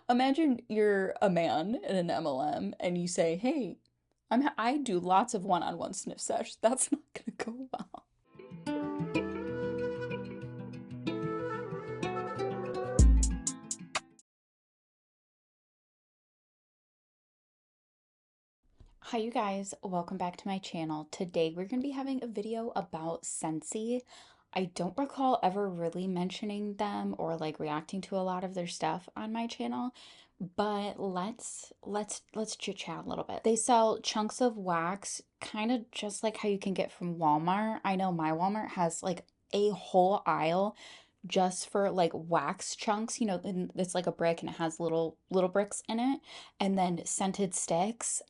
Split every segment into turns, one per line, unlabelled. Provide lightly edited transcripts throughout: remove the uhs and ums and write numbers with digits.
Imagine you're a man in an MLM and you say, "Hey, I do lots of one-on-one sniff sesh." That's not gonna go well. Hi you guys, welcome back to my channel. Today we're going to be having a video about Scentsy. I don't recall ever really mentioning them or like reacting to a lot of their stuff on my channel, but let's chit chat a little bit. They sell chunks of wax, kind of just like how you can get from Walmart. I know my Walmart has like a whole aisle just for like wax chunks, you know, and it's like a brick and it has little bricks in it, and then scented sticks.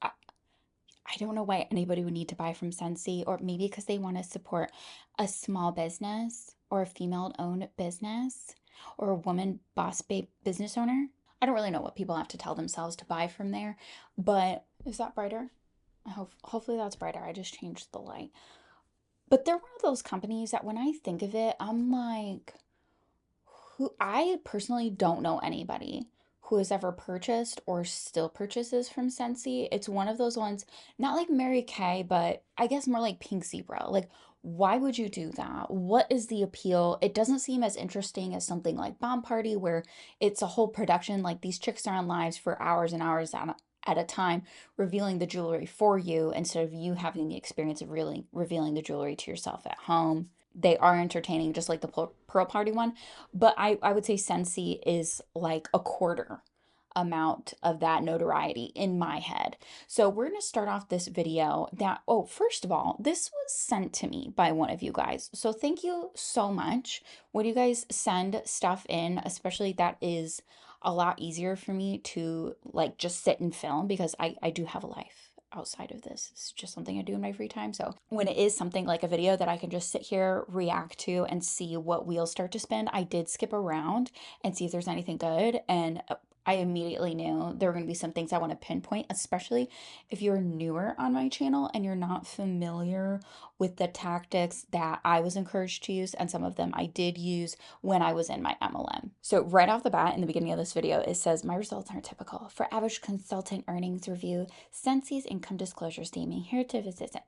I don't know why anybody would need to buy from Scentsy, or maybe because they want to support a small business or a female-owned business or a woman boss babe business owner. I don't really know what people have to tell themselves to buy from there, but is that brighter? Hopefully that's brighter. I just changed the light. But they're one of those companies that when I think of it, I'm like, who I personally don't know anybody who has ever purchased or still purchases from Scentsy. It's one of those ones, not like Mary Kay, but I guess more like pinkzebra. Like, why would you do that? What is the appeal? It doesn't seem as interesting as something like bombparty, where it's a whole production. Like these chicks are on lives for hours and hours at a time, revealing the jewelry for you instead of you having the experience of really revealing the jewelry to yourself at home. They are entertaining, just like the Pearl Party one, but I would say Scentsy is like a quarter amount of that notoriety in my head. So we're going to start off this video that, oh, first of all, this was sent to me by one of you guys. So thank you so much. When you guys send stuff in, especially that is a lot easier for me to like just sit and film because I do have a life outside of this. It's just something I do in my free time. So when it is something like a video that I can just sit here, react to, and see what wheels start to spin, I did skip around and see if there's anything good. And I immediately knew there were going to be some things I want to pinpoint, especially if you're newer on my channel and you're not familiar with the tactics that I was encouraged to use, and some of them I did use when I was in my MLM. So right off the bat, in the beginning of this video, it says, my results aren't typical. For average consultant earnings review, Scentsy's income disclosure statement, here to visit.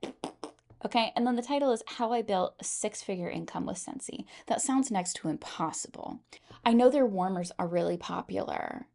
Okay, and then the title is How I Built a Six-Figure Income with Scentsy. That sounds next to impossible. I know their warmers are really popular.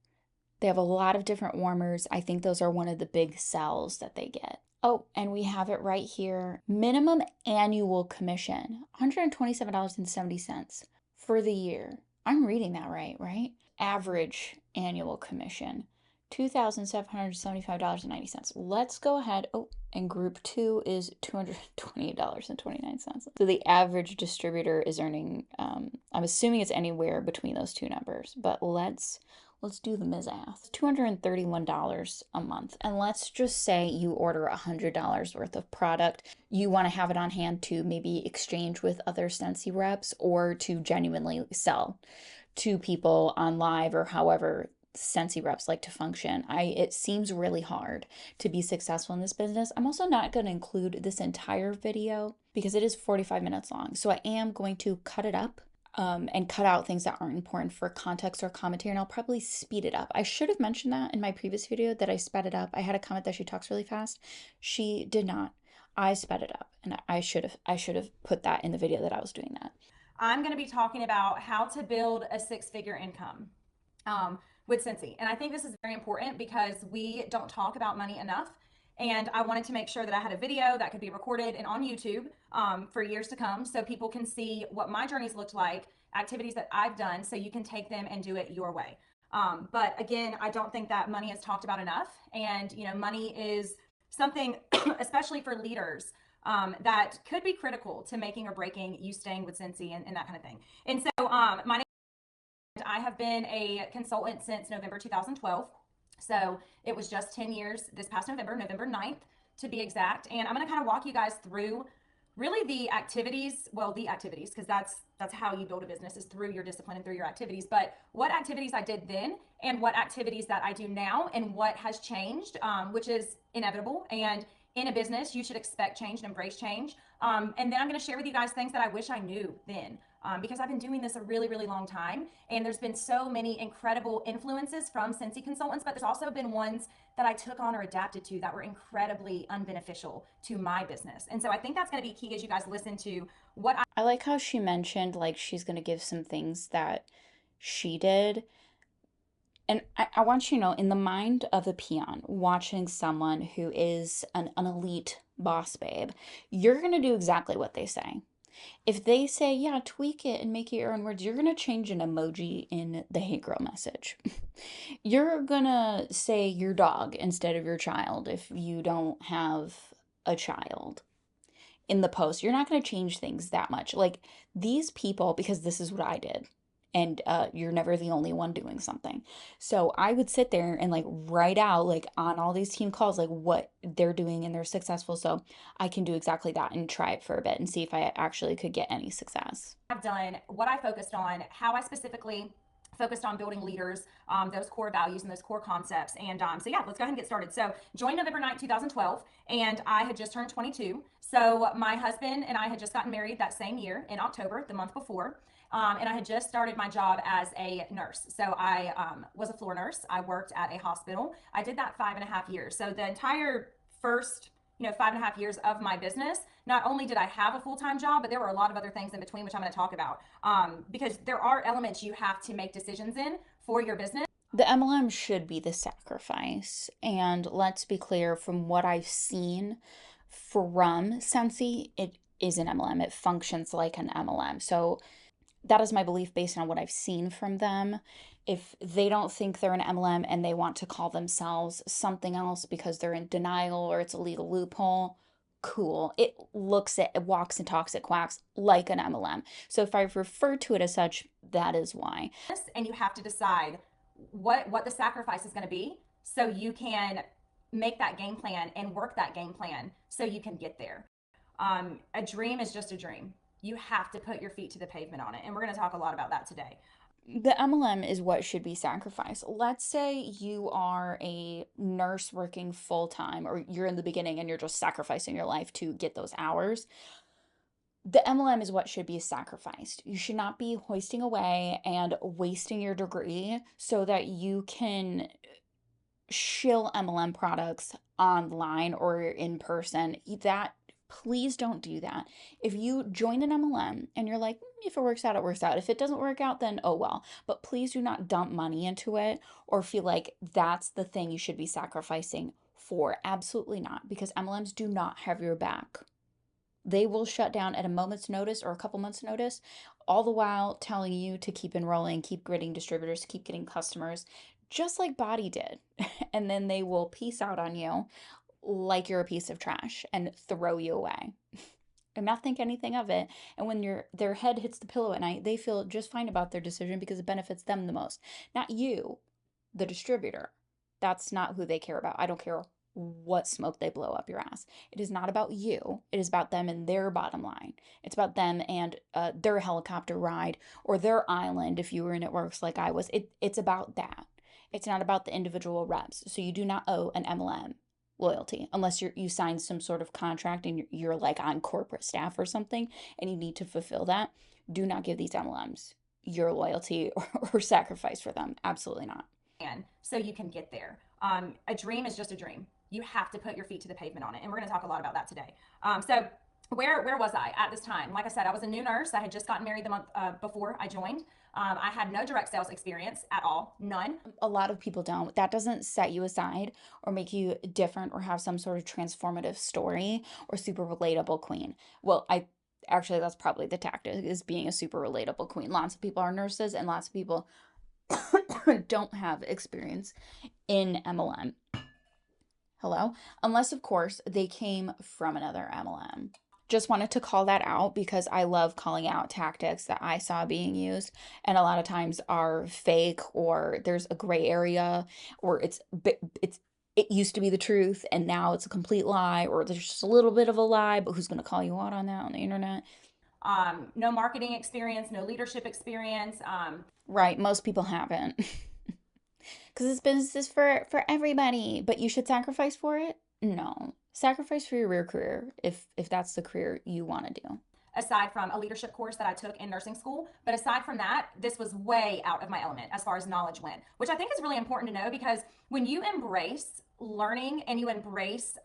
They have a lot of different warmers. I think those are one of the big sells that they get. Oh, and we have it right here. Minimum annual commission, $127.70 for the year. I'm reading that right? Average annual commission, $2,775.90. Let's go ahead. Oh, and group two is $228.29. So the average distributor is earning, I'm assuming it's anywhere between those two numbers, but let's do the math. $231 a month. And let's just say you order $100 worth of product. You want to have it on hand to maybe exchange with other Scentsy reps or to genuinely sell to people on live or however Scentsy reps like to function. It seems really hard to be successful in this business. I'm also not going to include this entire video because it is 45 minutes long. So I am going to cut it up and cut out things that aren't important for context or commentary, and I'll probably speed it up. I should have mentioned that in my previous video that I sped it up. I had a comment that she talks really fast. She did not. I sped it up, and I should have put that in the video that I was doing that.
I'm going to be talking about how to build a six-figure income with Scentsy. And I think this is very important because we don't talk about money enough. And I wanted to make sure that I had a video that could be recorded and on YouTube for years to come so people can see what my journey's looked like, activities that I've done, so you can take them and do it your way. But again, I don't think that money is talked about enough. And, you know, money is something, especially for leaders, that could be critical to making or breaking you staying with Scentsy and that kind of thing. And so my name, I have been a consultant since November 2012. So it was just 10 years this past November, November 9th to be exact. And I'm going to kind of walk you guys through really the activities, because that's how you build a business, is through your discipline and through your activities. But what activities I did then and what activities that I do now and what has changed, which is inevitable. And in a business, you should expect change and embrace change. And then I'm going to share with you guys things that I wish I knew then. because I've been doing this a really, really long time. And there's been so many incredible influences from Scentsy consultants, but there's also been ones that I took on or adapted to that were incredibly unbeneficial to my business. And so I think that's going to be key as you guys listen to what
I like how she mentioned like she's going to give some things that she did. And I want you to know, in the mind of a peon, watching someone who is an elite boss babe, you're going to do exactly what they say. If they say, yeah, tweak it and make it your own words, you're going to change an emoji in the hate girl message. You're going to say your dog instead of your child if you don't have a child in the post. You're not going to change things that much. Like these people, because this is what I did. And you're never the only one doing something. So I would sit there and like write out like on all these team calls, like what they're doing and they're successful. So I can do exactly that and try it for a bit and see if I actually could get any success.
I've done, what I focused on, how I specifically focused on building leaders, those core values and those core concepts. And so, yeah, let's go ahead and get started. So, joined November 9th, 2012, and I had just turned 22. So, my husband and I had just gotten married that same year in October, the month before. And I had just started my job as a nurse. So, I was a floor nurse. I worked at a hospital. I did that 5.5 years. So, the entire first 5.5 years of my business, not only did I have a full-time job, but there were a lot of other things in between, which I'm going to talk about, because there are elements you have to make decisions in for your business.
The MLM should be the sacrifice. And let's be clear, from what I've seen from Scentsy, it is an MLM. It functions like an MLM. So that is my belief based on what I've seen from them. If they don't think they're an MLM and they want to call themselves something else because they're in denial or it's a legal loophole, cool. It walks and talks, it quacks like an MLM. So if I refer to it as such, that is why.
And you have to decide what the sacrifice is going to be so you can make that game plan and work that game plan so you can get there. A dream is just a dream. You have to put your feet to the pavement on it. And we're going to talk a lot about that today.
The MLM is what should be sacrificed. Let's say you are a nurse working full time, or you're in the beginning and you're just sacrificing your life to get those hours. The MLM is what should be sacrificed. You should not be hoisting away and wasting your degree so that you can shill MLM products online or in person. That please don't do that. If you join an MLM and you're like, if it works out, it works out. If it doesn't work out, then oh well. But please do not dump money into it or feel like that's the thing you should be sacrificing for. Absolutely not, because MLMs do not have your back. They will shut down at a moment's notice or a couple months' notice, all the while telling you to keep enrolling, keep getting distributors, keep getting customers, just like Body did. And then they will peace out on you like you're a piece of trash and throw you away and not think anything of it. And when their head hits the pillow at night, they feel just fine about their decision because it benefits them the most, not you, the distributor. That's not who they care about. I don't care what smoke they blow up your ass. It is not about you. It is about them and their bottom line. It's about them and their helicopter ride or their island if you were in networks like I was. It's about that. It's not about the individual reps. So you do not owe an MLM loyalty unless you sign some sort of contract and you're like on corporate staff or something and you need to fulfill that. Do not give these MLMs your loyalty or sacrifice for them. Absolutely not.
And so you can get there. A dream is just a dream. You have to put your feet to the pavement on it. And we're going to talk a lot about that today. So where was I at this time? Like I said, I was a new nurse. I had just gotten married the month before I joined. I had no direct sales experience at all, none.
A lot of people don't. That doesn't set you aside or make you different or have some sort of transformative story or super relatable queen. Well, actually that's probably the tactic, is being a super relatable queen. Lots of people are nurses and lots of people don't have experience in MLM. Hello? Unless, of course, they came from another MLM. Just wanted to call that out because I love calling out tactics that I saw being used and a lot of times are fake or there's a gray area or it used to be the truth and now it's a complete lie, or there's just a little bit of a lie, but who's going to call you out on that on the internet?
No marketing experience, no leadership experience.
Right, most people haven't. Because this business is for everybody, but you should sacrifice for it? No. Sacrifice for your real career if that's the career you want to do.
aside from a leadership course that I took in nursing school. But aside from that, this was way out of my element as far as knowledge went, which I think is really important to know, because when you embrace learning and you embrace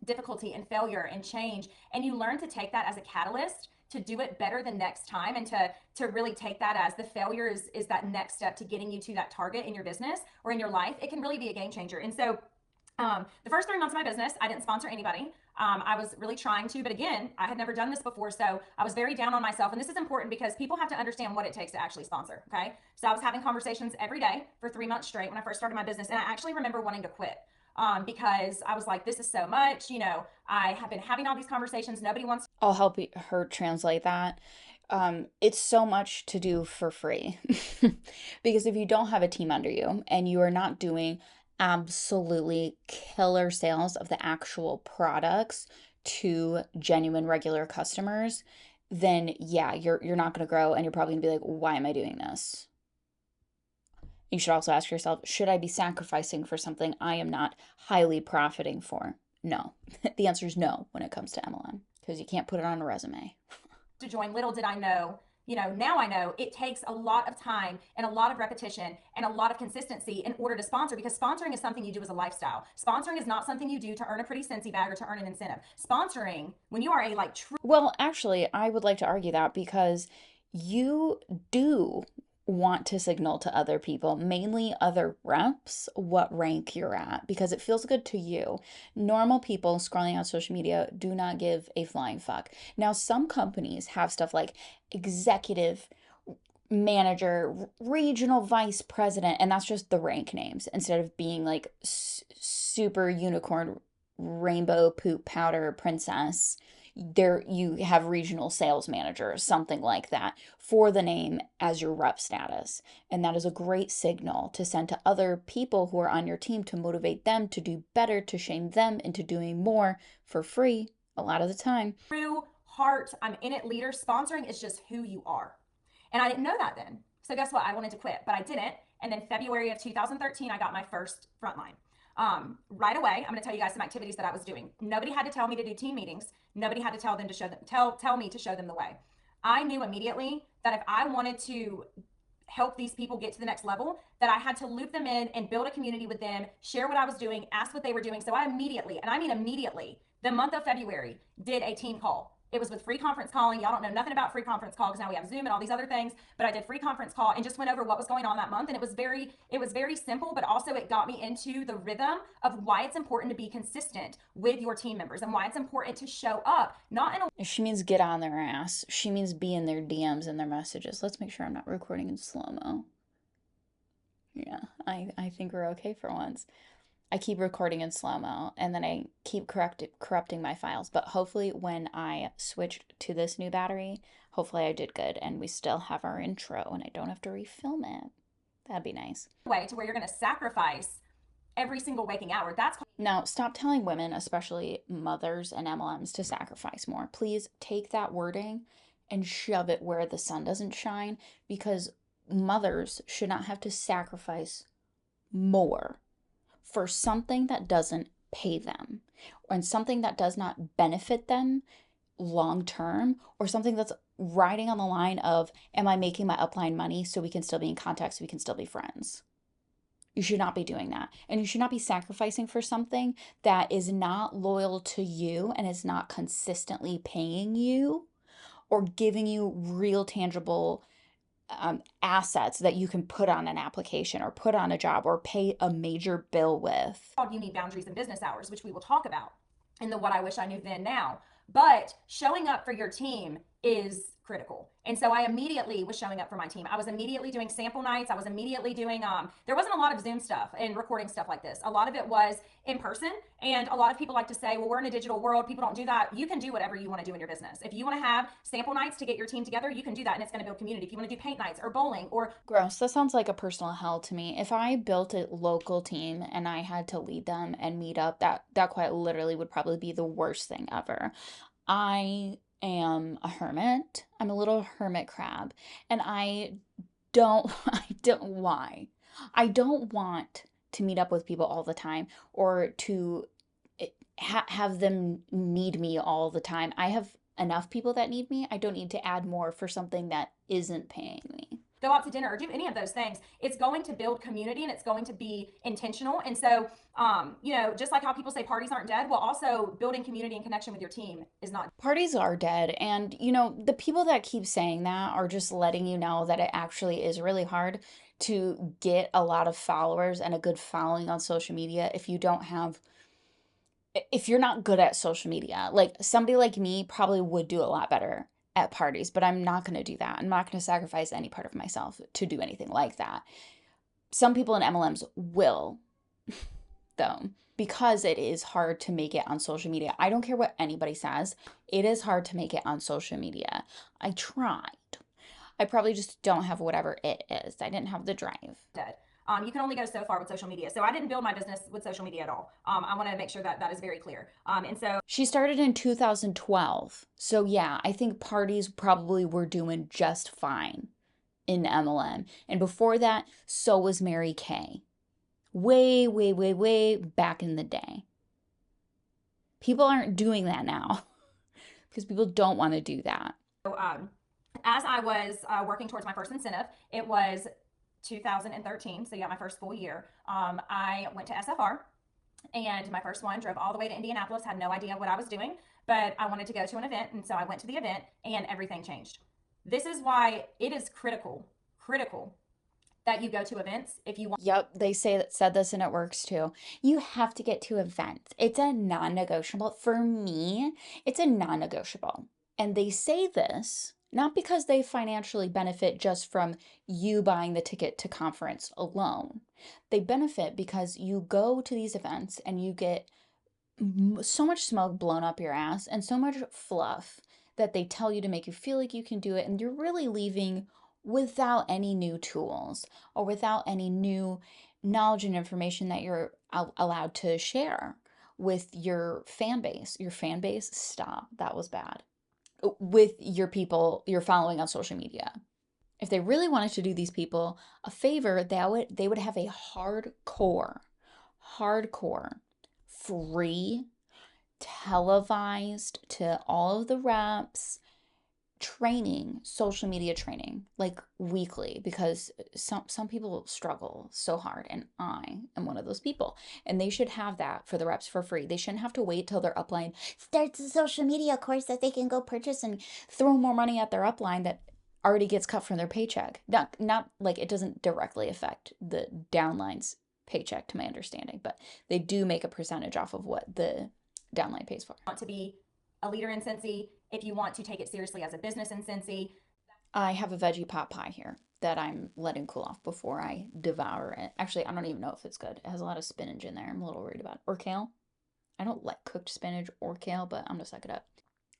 difficulty and failure and change, and you learn to take that as a catalyst to do it better the next time, and to really take that as the failure is that next step to getting you to that target in your business or in your life, it can really be a game changer. And so the first 3 months of my business, I didn't sponsor anybody. I was really trying to, but again, I had never done this before. So I was very down on myself. And this is important because people have to understand what it takes to actually sponsor. Okay. So I was having conversations every day for 3 months straight when I first started my business. And I actually remember wanting to quit. Because I was like, this is so much, I have been having all these conversations. Nobody wants.
I'll help her translate that. It's so much to do for free. Because if you don't have a team under you and you are not doing absolutely killer sales of the actual products to genuine regular customers, then yeah, you're not going to grow, and you're probably going to be like, why am I doing this? You should also ask yourself, should I be sacrificing for something I am not highly profiting for? No. The answer is no when it comes to MLM, because you can't put it on a resume.
To join. Little did I know, now I know it takes a lot of time and a lot of repetition and a lot of consistency in order to sponsor, because sponsoring is something you do as a lifestyle. Sponsoring is not something you do to earn a pretty Scentsy bag or to earn an incentive. Sponsoring, when you are a true.
Well, actually, I would like to argue that, because you do want to signal to other people, mainly other reps, what rank you're at, because it feels good to you. Normal people scrolling on social media do not give a flying fuck. Now, some companies have stuff like executive manager, regional vice president, and that's just the rank names instead of being like super unicorn rainbow poop powder princess. There you have regional sales manager, something like that, for the name as your rep status. And that is a great signal to send to other people who are on your team to motivate them to do better, to shame them into doing more for free a lot of the time.
True heart, I'm in it leader. Sponsoring is just who you are. And I didn't know that then. So guess what? I wanted to quit, but I didn't. And then February of 2013, I got my first frontline. Right away, I'm going to tell you guys some activities that I was doing. Nobody had to tell me to do team meetings. Nobody had to tell them to show them, tell me to show them the way. I knew immediately that if I wanted to help these people get to the next level, that I had to loop them in and build a community with them, share what I was doing, ask what they were doing. So I immediately, and I mean immediately, the month of February, did a team call. It was with free conference calling. Y'all don't know nothing about free conference call because now we have Zoom and all these other things. But I did free conference call and just went over what was going on that month. And it was very simple, but also it got me into the rhythm of why it's important to be consistent with your team members and why it's important to show up, not in a.
She means get on their ass. She means be in their DMs and their messages. Let's make sure I'm not recording in slow-mo. Yeah, I think we're okay for once. I keep recording in slow-mo, and then I keep corrupting my files. But hopefully when I switched to this new battery, hopefully I did good, and we still have our intro, and I don't have to refilm it. That'd be nice.
Way to where you're going to sacrifice every single waking hour. That's
Now, stop telling women, especially mothers and MLMs, to sacrifice more. Please take that wording and shove it where the sun doesn't shine, because mothers should not have to sacrifice more for something that doesn't pay them, and something that does not benefit them long term, or something that's riding on the line of, am I making my upline money so we can still be in contact, so we can still be friends? You should not be doing that. And you should not be sacrificing for something that is not loyal to you and is not consistently paying you or giving you real tangible assets that you can put on an application or put on a job or pay a major bill with.
You need boundaries and business hours, which we will talk about in the What I Wish I Knew Then Now. But showing up for your team is critical. And so I immediately was showing up for my team. I was immediately doing sample nights. I was immediately doing, there wasn't a lot of Zoom stuff and recording stuff like this. A lot of it was in person. And a lot of people like to say, well, we're in a digital world. People don't do that. You can do whatever you want to do in your business. If you want to have sample nights to get your team together, you can do that. And it's going to build community. If you want to do paint nights or bowling or.
Gross. That sounds like a personal hell to me. If I built a local team and I had to lead them and meet up, that quite literally would probably be the worst thing ever. I am a hermit. I'm a little hermit crab. And I don't why? I don't want to meet up with people all the time or to have them need me all the time. I have enough people that need me. I don't need to add more for something that isn't paying me.
Go out to dinner or do any of those things. It's going to build community and it's going to be intentional. And so, just like how people say parties aren't dead, well, also building community and connection with your team is not.
Parties are dead. And, the people that keep saying that are just letting you know that it actually is really hard to get a lot of followers and a good following on social media if you're not good at social media. Like somebody like me probably would do a lot better at parties, but I'm not going to do that. I'm not going to sacrifice any part of myself to do anything like that. Some people in MLMs will, though, because it is hard to make it on social media. I don't care what anybody says. It is hard to make it on social media. I tried. I probably just don't have whatever it is. I didn't have the drive.
Dead. You can only go so far with social media. So I didn't build my business with social media at all. I want to make sure that that is very clear. And so
She started in 2012. So yeah, I think parties probably were doing just fine in MLM. And before that, so was Mary Kay. Way, way, way, way back in the day. People aren't doing that now because people don't want to do that.
as I was working towards my first incentive, it was 2013. So yeah, my first full year. I went to SFR and my first one, drove all the way to Indianapolis, had no idea what I was doing, but I wanted to go to an event. And so I went to the event and everything changed. This is why it is critical that you go to events if you want.
Yep, they said this and it works too. You have to get to events. It's a non-negotiable. For me, it's a non-negotiable. And they say this not because they financially benefit just from you buying the ticket to conference alone. They benefit because you go to these events and you get so much smoke blown up your ass and so much fluff that they tell you to make you feel like you can do it, and you're really leaving without any new tools or without any new knowledge and information that you're allowed to share with your fan base. Your fan base, stop, that was bad. With your people you're following on social media. If they really wanted to do these people a favor, they would have a hardcore, free, televised to all of the reps training, social media training, like weekly, because some people struggle so hard, and I am one of those people. And they should have that for the reps for free. They shouldn't have to wait till their upline starts a social media course that they can go purchase and throw more money at their upline that already gets cut from their paycheck. Not like it doesn't directly affect the downline's paycheck, to my understanding, but they do make a percentage off of what the downline pays for.
Want to be a leader in Scentsy, if you want to take it seriously as a business in Scentsy.
I have a veggie pot pie here that I'm letting cool off before I devour it. Actually, I don't even know if it's good. It has a lot of spinach in there. I'm a little worried about it. Or kale. I don't like cooked spinach or kale, but I'm gonna suck it up.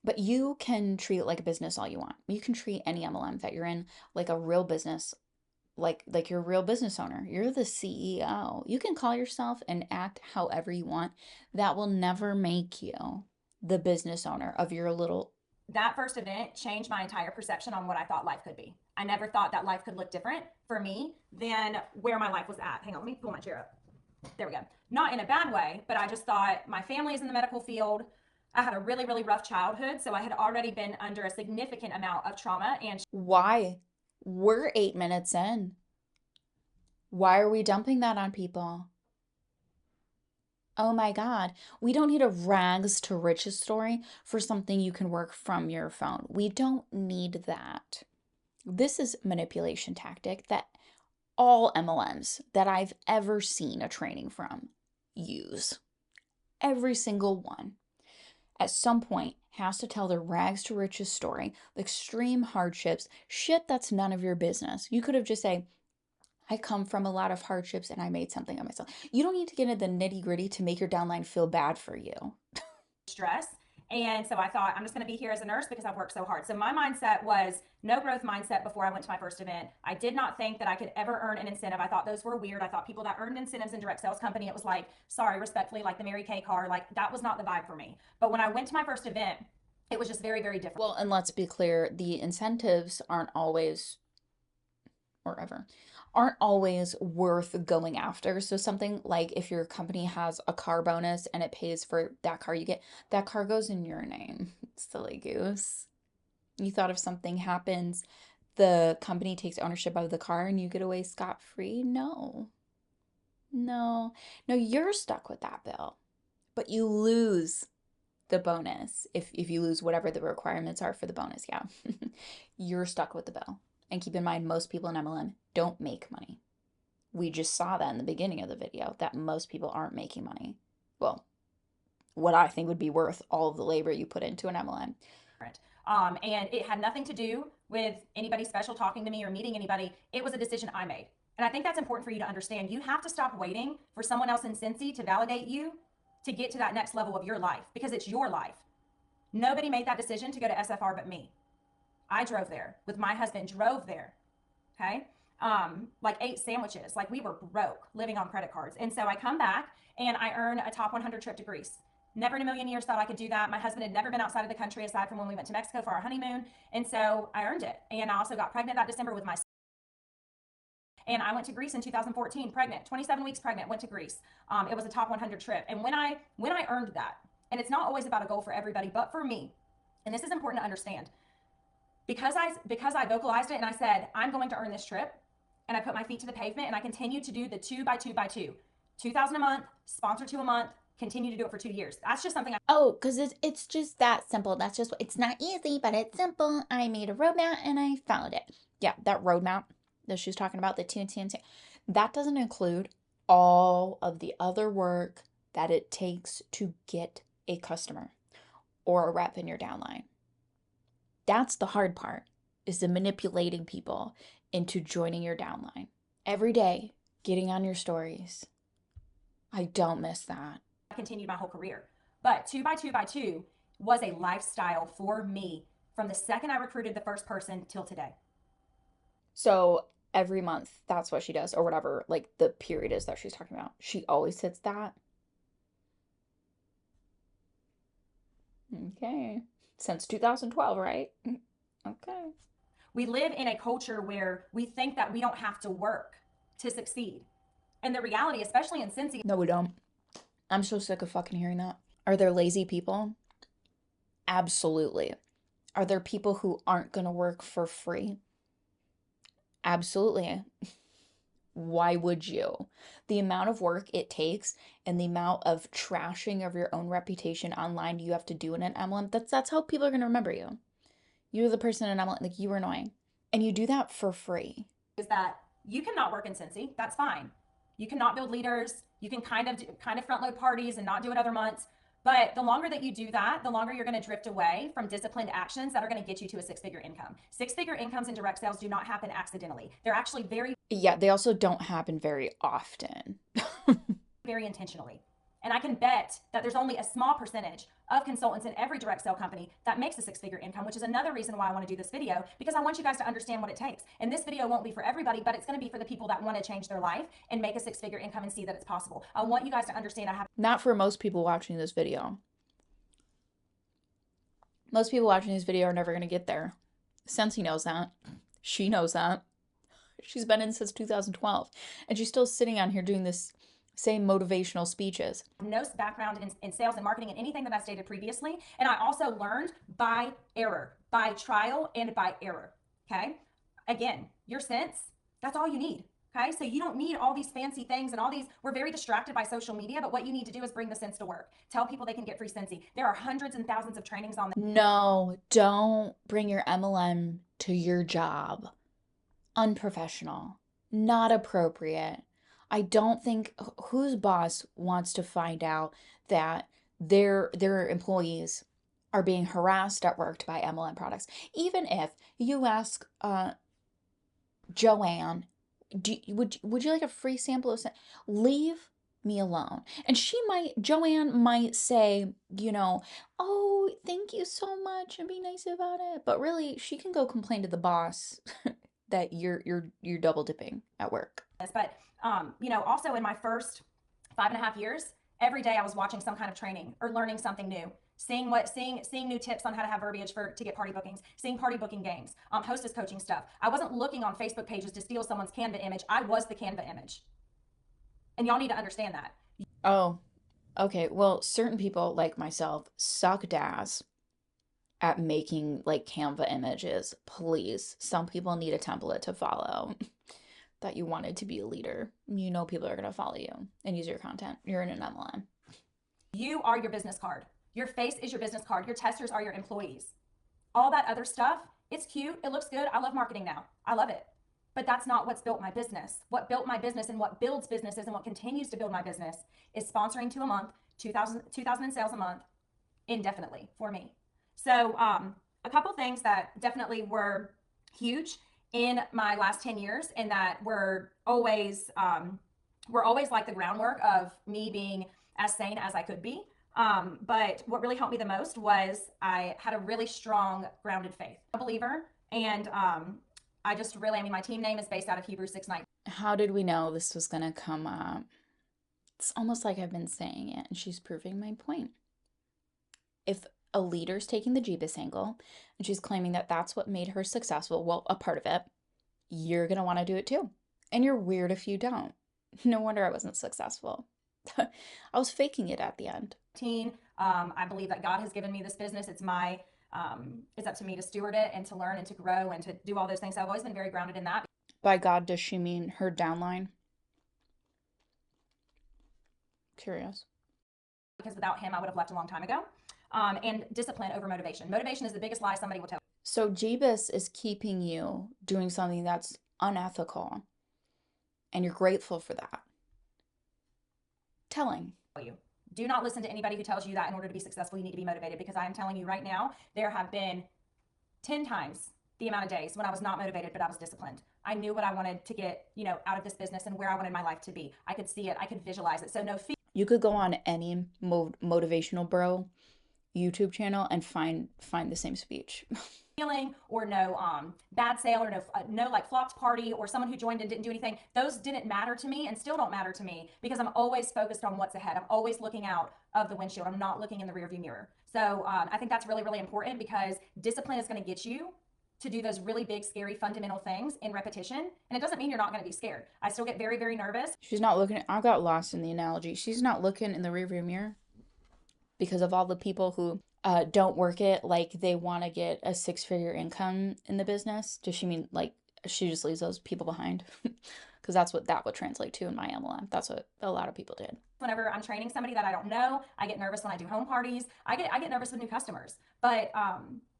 But you can treat it like a business all you want. You can treat any MLM that you're in like a real business, like you're a real business owner. You're the CEO. You can call yourself and act however you want. That will never make you the business owner of your little.
That first event changed my entire perception on what I thought life could be. I never thought that life could look different for me than where my life was at. Hang on, let me pull my chair up. There we go. Not in a bad way, but I just thought my family is in the medical field. I had a really, really rough childhood, so I had already been under a significant amount of trauma. And
Why? We're 8 minutes in. Why are we dumping that on people? Oh my God. We don't need a rags to riches story for something you can work from your phone. We don't need that. This is manipulation tactic that all MLMs that I've ever seen a training from use. Every single one at some point has to tell their rags to riches story, extreme hardships, shit that's none of your business. You could have just said, I come from a lot of hardships and I made something of myself. You don't need to get into the nitty gritty to make your downline feel bad for you.
Stress. And so I thought, I'm just going to be here as a nurse because I've worked so hard. So my mindset was no growth mindset before I went to my first event. I did not think that I could ever earn an incentive. I thought those were weird. I thought people that earned incentives in direct sales company, it was like, sorry, respectfully, like the Mary Kay car, like that was not the vibe for me. But when I went to my first event, it was just very, very different.
Well, and let's be clear, the incentives aren't always worth going after. So something like if your company has a car bonus and it pays for that car you get, that car goes in your name. Silly goose. You thought if something happens, the company takes ownership of the car and you get away scot-free? No. No. No, you're stuck with that bill. But you lose the bonus if you lose whatever the requirements are for the bonus. Yeah. You're stuck with the bill. And keep in mind, most people in MLM don't make money. We just saw that in the beginning of the video that most people aren't making money. Well, what I think would be worth all of the labor you put into an MLM.
And it had nothing to do with anybody special talking to me or meeting anybody. It was a decision I made. And I think that's important for you to understand. You have to stop waiting for someone else in Scentsy to validate you to get to that next level of your life, because it's your life. Nobody made that decision to go to SFR but me. I drove there with my husband, drove there. Okay. Like ate sandwiches, like we were broke living on credit cards. And so I come back and I earn a top 100 trip to Greece. Never in a million years thought I could do that. My husband had never been outside of the country aside from when we went to Mexico for our honeymoon. And so I earned it. And I also got pregnant that December with my son. And I went to Greece in 2014, pregnant, 27 weeks pregnant, went to Greece. It was a top 100 trip. And when I earned that, and it's not always about a goal for everybody, but for me, and this is important to understand, because I vocalized it and I said, I'm going to earn this trip, and I put my feet to the pavement and I continued to do the 2 by 2 by 2, 2,000 a month, sponsor 2 a month, continue to do it for 2 years. That's just something
Because it's just that simple. That's just, it's not easy, but it's simple. I made a roadmap and I followed it. Yeah, that roadmap that she was talking about, the two, that doesn't include all of the other work that it takes to get a customer or a rep in your downline. That's the hard part, is the manipulating people into joining your downline. Every day, getting on your stories. I don't miss that.
I continued my whole career. But 2 by 2 by 2 was a lifestyle for me from the second I recruited the first person till today.
So every month, that's what she does, or whatever, like the period is that she's talking about. She always hits that. Okay. Since 2012, right? Okay.
We live in a culture where we think that we don't have to work to succeed. And the reality, especially in Scentsy,
No, we don't. I'm so sick of fucking hearing that. Are there lazy people? Absolutely. Are there people who aren't going to work for free? Absolutely. Why would you? The amount of work it takes and the amount of trashing of your own reputation online you have to do in an MLM, that's how people are going to remember you. You're the person in MLM, like you were annoying. And you do that for free.
Is that you cannot work in Scentsy. That's fine. You cannot build leaders. You can kind of front load parties and not do it other months. But the longer that you do that, the longer you're going to drift away from disciplined actions that are going to get you to a 6-figure income. 6-figure incomes in direct sales do not happen accidentally. They're actually
Yeah, they also don't happen very often.
very intentionally. And I can bet that there's only a small percentage of consultants in every direct sale company that makes a 6-figure income, which is another reason why I want to do this video, because I want you guys to understand what it takes. And this video won't be for everybody, but it's going to be for the people that want to change their life and make a 6-figure income and see that it's possible. I want you guys to understand
Not for most people watching this video. Most people watching this video are never going to get there. Scentsy knows that. She knows that. She's been in since 2012. And she's still sitting on here doing this same motivational speeches.
No background in sales and marketing and anything that I stated previously. And I also learned by error, by trial and by error. Okay. Again, your sense, that's all you need. Okay. So you don't need all these fancy things and all these, we're very distracted by social media, but what you need to do is bring the sense to work. Tell people they can get free Scentsy. There are hundreds and thousands of trainings on there.
No, don't bring your MLM to your job. Unprofessional, not appropriate. I don't think whose boss wants to find out that their employees are being harassed at work by MLM products. Even if you ask Joanne, would you like a free sample of leave me alone. And Joanne might say, oh, thank you so much and be nice about it. But really, she can go complain to the boss that you're double dipping at work.
But also in my first 5.5 years, every day I was watching some kind of training or learning something new, seeing new tips on how to have verbiage to get party bookings, seeing party booking games, hostess coaching stuff. I wasn't looking on Facebook pages to steal someone's Canva image. I was the Canva image. And y'all need to understand that.
Oh, okay. Well, certain people like myself suck ass at making like Canva images. Please, some people need a template to follow. That you wanted to be a leader. You know people are going to follow you and use your content. You're in an MLM.
You are your business card. Your face is your business card. Your testers are your employees. All that other stuff, it's cute. It looks good. I love marketing now. I love it. But that's not what's built my business. What built my business and what builds businesses and what continues to build my business is sponsoring to a month, 2000 in sales a month, indefinitely for me. So a couple things that definitely were huge in my last 10 years and that were always like the groundwork of me being as sane as I could be. But what really helped me the most was I had a really strong grounded faith, a believer. And I just really, I mean, my team name is based out of Hebrews 6:19.
How did we know this was going to come up? It's almost like I've been saying it and she's proving my point. If a leader's taking the Jeebus angle and she's claiming that that's what made her successful, well, a part of it, you're going to want to do it too. And you're weird if you don't. No wonder I wasn't successful. I was faking it at the end.
I believe that God has given me this business. It's up to me to steward it and to learn and to grow and to do all those things. So I've always been very grounded in that.
By God, does she mean her downline? Curious.
Because without him, I would have left a long time ago. And discipline over motivation. Motivation is the biggest lie somebody will tell.
So Jeebus is keeping you doing something that's unethical, and you're grateful for that. Telling
you. Do not listen to anybody who tells you that in order to be successful, you need to be motivated, because I am telling you right now, there have been 10 times the amount of days when I was not motivated, but I was disciplined. I knew what I wanted to get, out of this business and where I wanted my life to be. I could see it. I could visualize it. So no fear.
You could go on any motivational bro YouTube channel and find the same speech.
Feeling or no bad sale or no like flopped party or someone who joined and didn't do anything. Those didn't matter to me and still don't matter to me, because I'm always focused on what's ahead. I'm always looking out of the windshield. I'm not looking in the rearview mirror. So I think that's really, really important, because discipline is going to get you to do those really big, scary, fundamental things in repetition. And it doesn't mean you're not going to be scared. I still get very, very nervous.
She's not looking, I got lost in the analogy. She's not looking in the rearview mirror because of all the people who don't work it like they want to get a 6-figure income in the business. Does she mean like she just leaves those people behind? Because that's what that would translate to in my MLM. That's what a lot of people did.
Whenever I'm training somebody that I don't know, I get nervous when I do home parties. I get nervous with new customers, but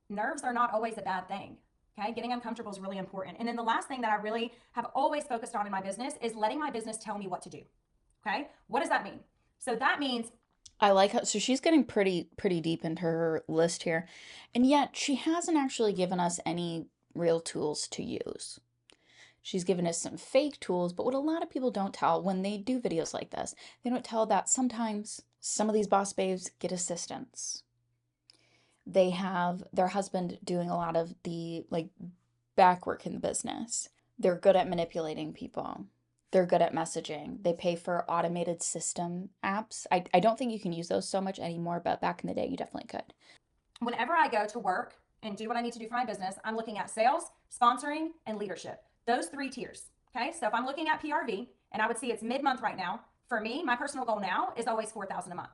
nerves are not always a bad thing. Okay, getting uncomfortable is really important. And then the last thing that I really have always focused on in my business is letting my business tell me what to do. Okay, what does that mean? So that means
I like how, so she's getting pretty deep into her list here, and yet she hasn't actually given us any real tools to use. She's given us some fake tools, but what a lot of people don't tell when they do videos like this, they don't tell that sometimes some of these boss babes get assistants. They have their husband doing a lot of the like back work in the business. They're good at manipulating people. They're good at messaging. They pay for automated system apps. I don't think you can use those so much anymore, but back in the day, you definitely could.
Whenever I go to work and do what I need to do for my business, I'm looking at sales, sponsoring, and leadership. Those 3 tiers. Okay, so if I'm looking at PRV and I would see it's mid-month right now, for me, my personal goal now is always $4,000 a month.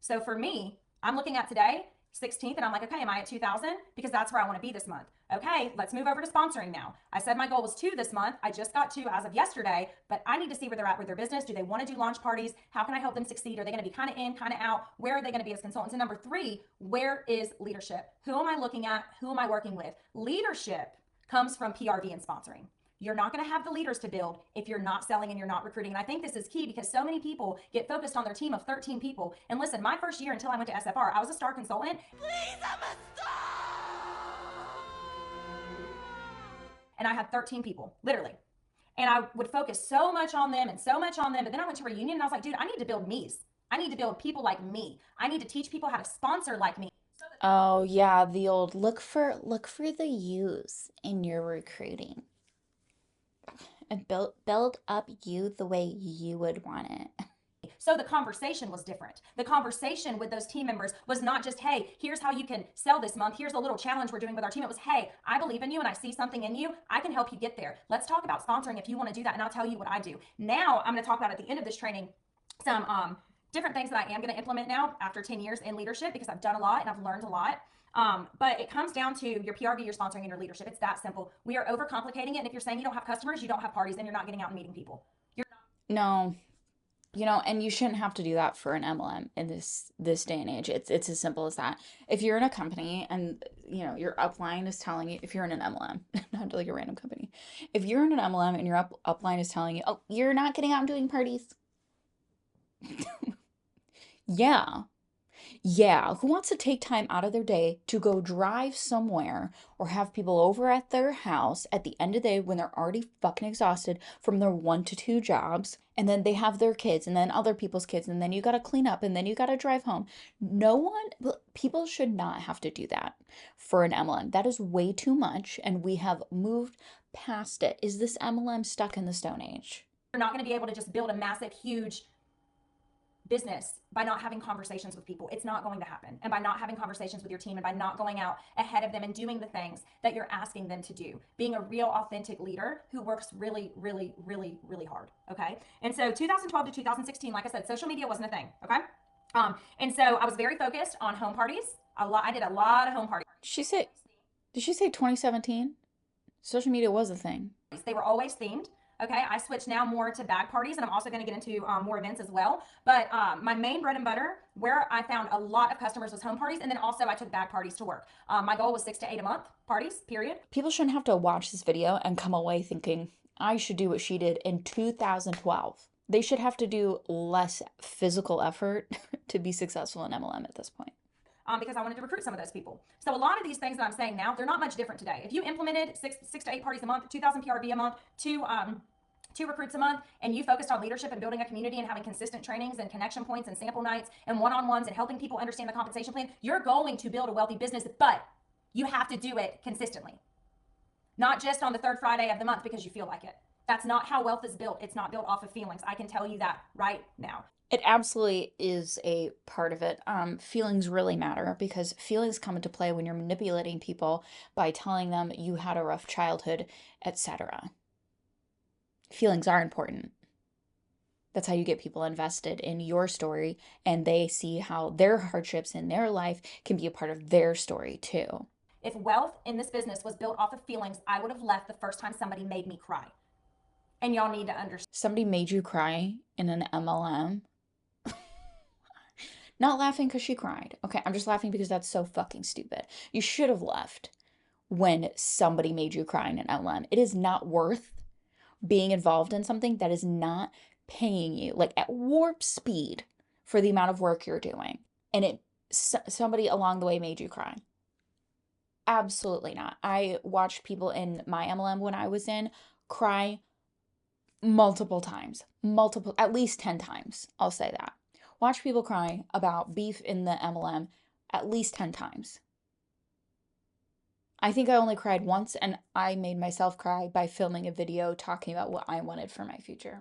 So for me, I'm looking at today, 16th, and I'm like, okay, am I at 2,000? Because that's where I want to be this month. Okay, let's move over to sponsoring now. I said my goal was 2 this month. I just got 2 as of yesterday, but I need to see where they're at with their business. Do they want to do launch parties? How can I help them succeed? Are they going to be kind of in, kind of out? Where are they going to be as consultants? And number 3, where is leadership? Who am I looking at? Who am I working with? Leadership comes from PRV and sponsoring. You're not going to have the leaders to build if you're not selling and you're not recruiting. And I think this is key, because so many people get focused on their team of 13 people. And listen, my first year until I went to SFR, I was a star consultant. Please, I'm a star! And I had 13 people, literally. And I would focus so much on them and so much on them. But then I went to reunion and I was like, dude, I need to build me's. I need to build people like me. I need to teach people how to sponsor like me.
Oh yeah, the old look for the yous in your recruiting. And build up you the way you would want it.
So the conversation was different. The conversation with those team members was not just, hey, here's how you can sell this month. Here's a little challenge we're doing with our team. It was, hey, I believe in you and I see something in you. I can help you get there. Let's talk about sponsoring if you want to do that, and I'll tell you what I do. Now I'm going to talk about at the end of this training some different things that I am going to implement now after 10 years in leadership, because I've done a lot and I've learned a lot. But it comes down to your PRV, your sponsoring, and your leadership. It's that simple. We are overcomplicating it. And if you're saying you don't have customers, you don't have parties, and you're not getting out and meeting people. You're
No, and you shouldn't have to do that for an MLM in this day and age. It's as simple as that. If you're in a company and your upline is telling you, if you're in an MLM, not like a random company, if you're in an MLM and your upline is telling you, oh, you're not getting out and doing parties, yeah. Yeah, who wants to take time out of their day to go drive somewhere or have people over at their house at the end of the day when they're already fucking exhausted from their 1 to 2 jobs, and then they have their kids and then other people's kids, and then you got to clean up and then you got to drive home. People should not have to do that for an MLM. That is way too much, and we have moved past it. Is this MLM stuck in the Stone Age?
You're not going to be able to just build a massive, huge business by not having conversations with people. It's not going to happen. And by not having conversations with your team, and by not going out ahead of them and doing the things that you're asking them to do, being a real authentic leader who works really, really, really, really hard. Okay. And so 2012 to 2016, like I said, social media wasn't a thing. Okay. And so I was very focused on home parties. I did a lot of home parties.
Did she say 2017? Social media was a thing.
They were always themed. Okay, I switched now more to bag parties, and I'm also going to get into more events as well. But my main bread and butter, where I found a lot of customers, was home parties, and then also I took bag parties to work. My goal was 6 to 8 a month parties, period.
People shouldn't have to watch this video and come away thinking, I should do what she did in 2012. They should have to do less physical effort to be successful in MLM at this point.
Because I wanted to recruit some of those people. So a lot of these things that I'm saying now, they're not much different today. If you implemented six to 8 parties a month, 2,000 PRV a month, two recruits a month, and you focused on leadership and building a community and having consistent trainings and connection points and sample nights and one-on-ones and helping people understand the compensation plan, you're going to build a wealthy business, but you have to do it consistently. Not just on the third Friday of the month because you feel like it. That's not how wealth is built. It's not built off of feelings. I can tell you that right now.
It absolutely is a part of it. Feelings really matter because feelings come into play when you're manipulating people by telling them you had a rough childhood, etc. Feelings are important. That's how you get people invested in your story, and they see how their hardships in their life can be a part of their story too.
If wealth in this business was built off of feelings, I would have left the first time somebody made me cry. And y'all need to understand.
Somebody made you cry in an MLM? Not laughing because she cried. Okay, I'm just laughing because that's so fucking stupid. You should have left when somebody made you cry in an MLM. It is not worth being involved in something that is not paying you like at warp speed for the amount of work you're doing. And somebody along the way made you cry. Absolutely not. I watched people in my MLM when I was in cry multiple times, at least 10 times. I'll say that. Watch people cry about beef in the MLM at least 10 times. I think I only cried once, and I made myself cry by filming a video talking about what I wanted for my future.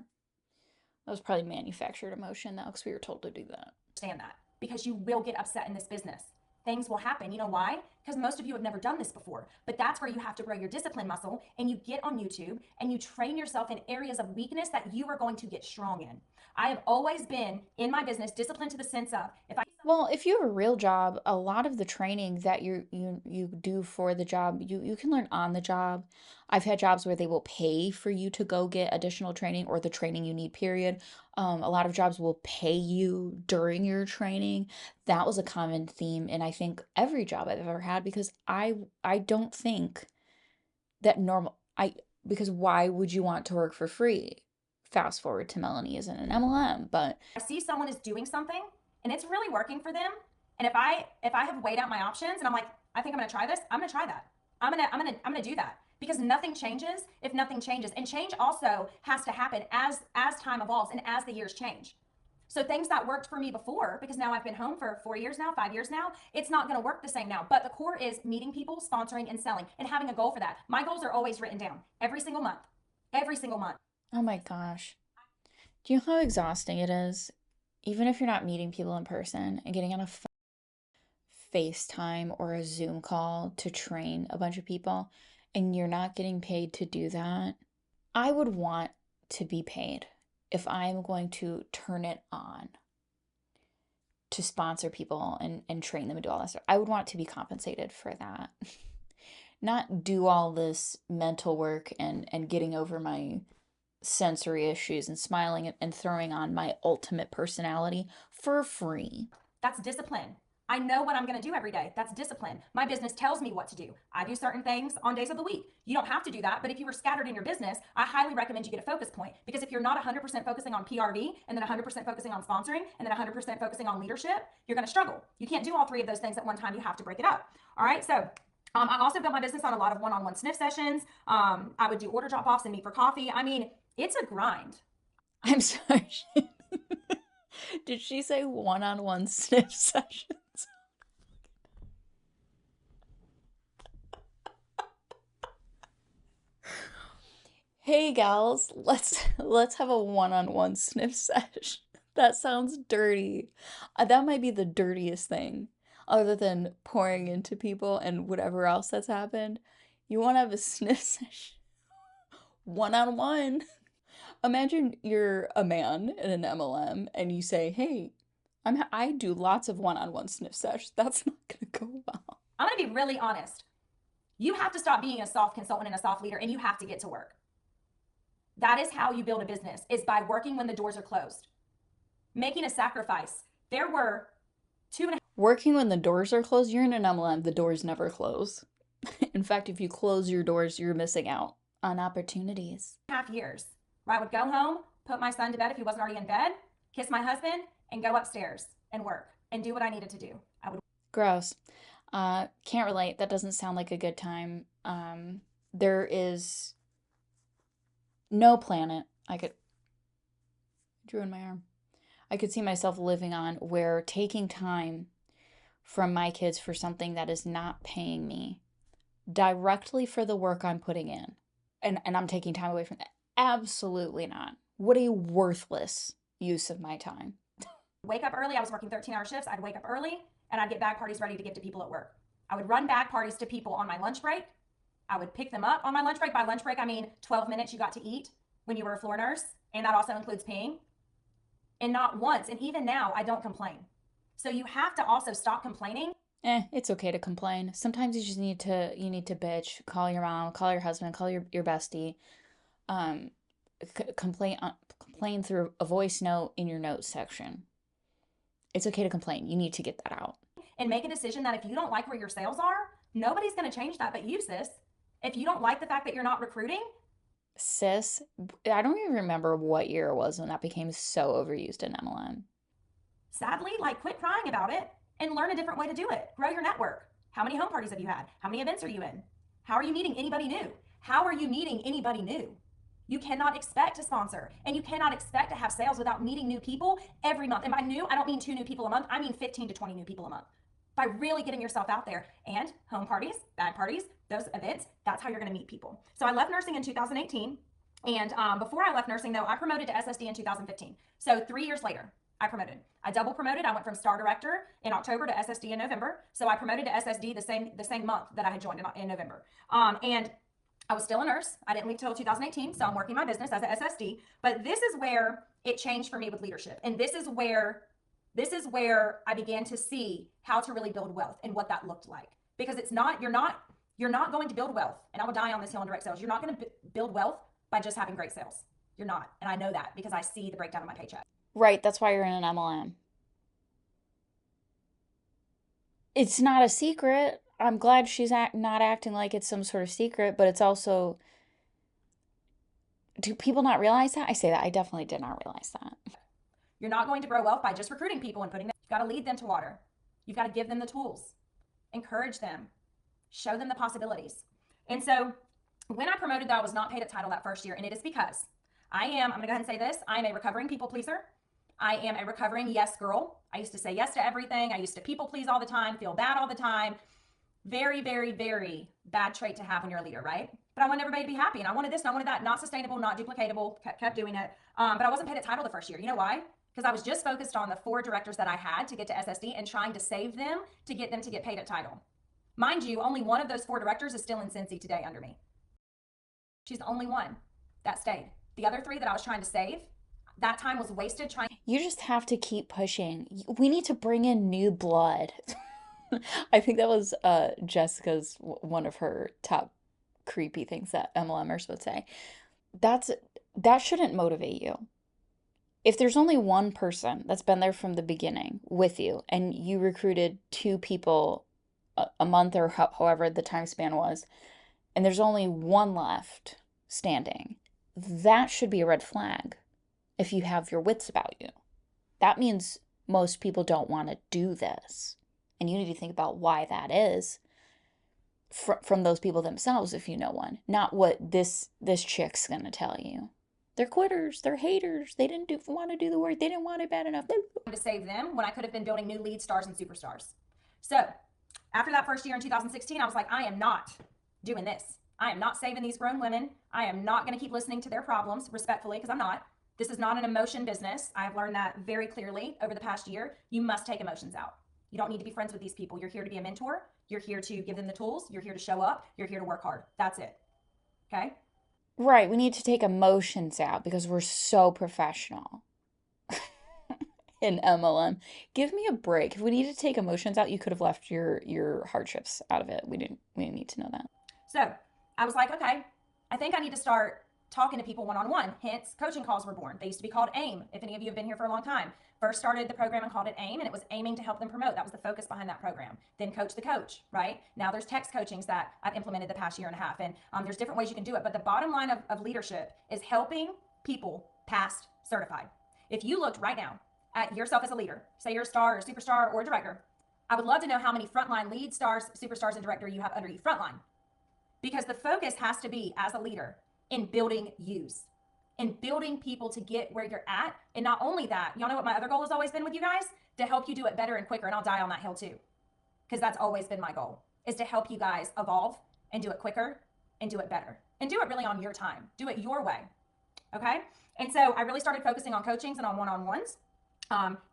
That was probably manufactured emotion, though, because we were told to do that.
Understand that, because you will get upset in this business. Things will happen. You know why? Because most of you have never done this before. But that's where you have to grow your discipline muscle, and you get on YouTube and you train yourself in areas of weakness that you are going to get strong in. I have always been in my business disciplined to the sense of
if you have a real job, a lot of the training that you do for the job, you can learn on the job. I've had jobs where they will pay for you to go get additional training or the training you need, period. A lot of jobs will pay you during your training. That was a common theme in I think every job I've ever had, because I don't think that because why would you want to work for free? Fast forward to Melanie is in an MLM, but
I see someone is doing something and it's really working for them. And if I have weighed out my options and I'm like, I think I'm gonna try this, I'm gonna try that. I'm gonna do that, because nothing changes if nothing changes. And change also has to happen as time evolves and as the years change. So things that worked for me before, because now I've been home for 4 years now, 5 years now, it's not going to work the same now. But the core is meeting people, sponsoring, and selling, and having a goal for that. My goals are always written down every single month. Every single month.
Oh my gosh. Do you know how exhausting it is? Even if you're not meeting people in person and getting on a FaceTime or a Zoom call to train a bunch of people, and you're not getting paid to do that. I would want to be paid if I'm going to turn it on. to sponsor people and train them and do all that stuff. I would want to be compensated for that. Not do all this mental work and getting over my sensory issues and smiling and throwing on my ultimate personality for free.
That's discipline. I know what I'm going to do every day. That's discipline. My business tells me what to do. I do certain things on days of the week. You don't have to do that, but if you were scattered in your business, I highly recommend you get a focus point, because if you're not 100% focusing on PRV and then 100% focusing on sponsoring and then 100% focusing on leadership, you're going to struggle. You can't do all three of those things at one time. You have to break it up. All right. So I also built my business on a lot of one-on-one sniff sessions. I would do order drop-offs and meet for coffee. I mean, it's a grind.
I'm sorry. Did she say one-on-one sniff sessions? Hey gals, let's have a one-on-one sniff session. That sounds dirty. That might be the dirtiest thing, other than pouring into people and whatever else that's happened. You want to have a sniff session one-on-one. Imagine you're a man in an MLM and you say, "Hey, I do lots of one-on-one sniff sessions." That's not gonna go well.
I'm going to be really honest. You have to stop being a soft consultant and a soft leader, and you have to get to work. That is how you build a business, is by working when the doors are closed. Making a sacrifice. There were
Working when the doors are closed, you're in an MLM, the doors never close. In fact, if you close your doors, you're missing out on opportunities.
2.5 years where I would go home, put my son to bed if he wasn't already in bed, kiss my husband, and go upstairs and work and do what I needed to do.
Gross. Can't relate. That doesn't sound like a good time. There is no planet I could drew in my arm. I could see myself living on where taking time from my kids for something that is not paying me directly for the work I'm putting in. And I'm taking time away from that. Absolutely not. What a worthless use of my time.
Wake up early. I was working 13-hour shifts. I'd wake up early and I'd get bag parties ready to give to people at work. I would run bag parties to people on my lunch break. I would pick them up on my lunch break. By lunch break, I mean 12 minutes you got to eat when you were a floor nurse. And that also includes peeing. And not once, and even now, I don't complain. So you have to also stop complaining.
It's okay to complain. Sometimes you just need to bitch, call your mom, call your husband, call your bestie. Complain through a voice note in your notes section. It's okay to complain. You need to get that out.
And make a decision that if you don't like where your sales are, nobody's going to change that but you, sis. If you don't like the fact that you're not recruiting.
Sis, I don't even remember what year it was when that became so overused in MLM.
Sadly, quit crying about it and learn a different way to do it. Grow your network. How many home parties have you had? How many events are you in? How are you meeting anybody new? How are you meeting anybody new? You cannot expect to sponsor and you cannot expect to have sales without meeting new people every month. And by new, I don't mean 2 new people a month. I mean 15 to 20 new people a month. By really getting yourself out there, and home parties, bag parties, those events, that's how you're going to meet people. So I left nursing in 2018. And before I left nursing, though, I promoted to SSD in 2015. So 3 years later, I promoted. I double promoted. I went from star director in October to SSD in November. So I promoted to SSD the same month that I had joined in November. And I was still a nurse. I didn't leave till 2018. So I'm working my business as a SSD. But this is where it changed for me with leadership. And this is where I began to see how to really build wealth and what that looked like. Because you're not going to build wealth. And I will die on this hill in direct sales. You're not going to build wealth by just having great sales. You're not. And I know that because I see the breakdown of my paycheck.
Right. That's why you're in an MLM. It's not a secret. I'm glad she's not acting like it's some sort of secret, but it's also, do people not realize that? I say that. I definitely did not realize that.
You're not going to grow wealth by just recruiting people and putting them. You've got to lead them to water. You've got to give them the tools, encourage them, show them the possibilities. And so when I promoted, though, I was not paid a title that first year. And it is because I'm going to go ahead and say this. I am a recovering people pleaser. I am a recovering yes girl. I used to say yes to everything. I used to people please all the time, feel bad all the time. Very, very, very bad trait to have when you're a leader, right? But I wanted everybody to be happy. And I wanted this and I wanted that. Not sustainable, not duplicatable, kept doing it. But I wasn't paid a title the first year. You know why? Because I was just focused on the 4 directors that I had to get to SSD and trying to save them to get them to get paid a title. Mind you, only one of those 4 directors is still in Scentsy today under me. She's the only one that stayed. The other 3 that I was trying to save, That time was wasted trying.
You just have to keep pushing. We need to bring in new blood. I think that was Jessica's one of her top creepy things that MLMers would say. That's that shouldn't motivate you. If there's only one person that's been there from the beginning with you and you recruited two people a month or however the time span was, and there's only one left standing, that should be a red flag if you have your wits about you. That means most people don't want to do this. And you need to think about why that is from those people themselves if you know one, not what this chick's going to tell you. They're quitters, they're haters. They didn't want to do the work. They didn't want it bad enough.
To save them when I could have been building new lead stars and superstars. So, after that first year in 2016, I was like, I am not doing this. I am not saving these grown women. I am not going to keep listening to their problems respectfully, because I'm not. This is not an emotion business. I have learned that very clearly over the past year. You must take emotions out. You don't need to be friends with these people. You're here to be a mentor. You're here to give them the tools. You're here to show up. You're here to work hard. That's it. Okay?
Right, we need to take emotions out because we're so professional in MLM. Give me a break. If we need to take emotions out, you could have left your hardships out of it. We didn't need to know that.
So I was like, okay, I think I need to start talking to people one-on-one. Hence, coaching calls were born. They used to be called AIM, if any of you have been here for a long time. First started the program and called it AIM, and it was aiming to help them promote. That was the focus behind that program. Then coach the coach, right? Now there's text coachings that I've implemented the past year and a half, and there's different ways you can do it. But the bottom line of leadership is helping people past certified. If you looked right now at yourself as a leader, say you're a star or superstar or a director, I would love to know how many frontline lead stars, superstars, and director you have under you frontline. Because the focus has to be, as a leader, in building yous, in building people to get where you're at. And not only that, y'all know what my other goal has always been with you guys? To help you do it better and quicker. And I'll die on that hill too. Because that's always been my goal, is to help you guys evolve and do it quicker and do it better. And do it really on your time. Do it your way. Okay? And so I really started focusing on coachings and on one-on-ones.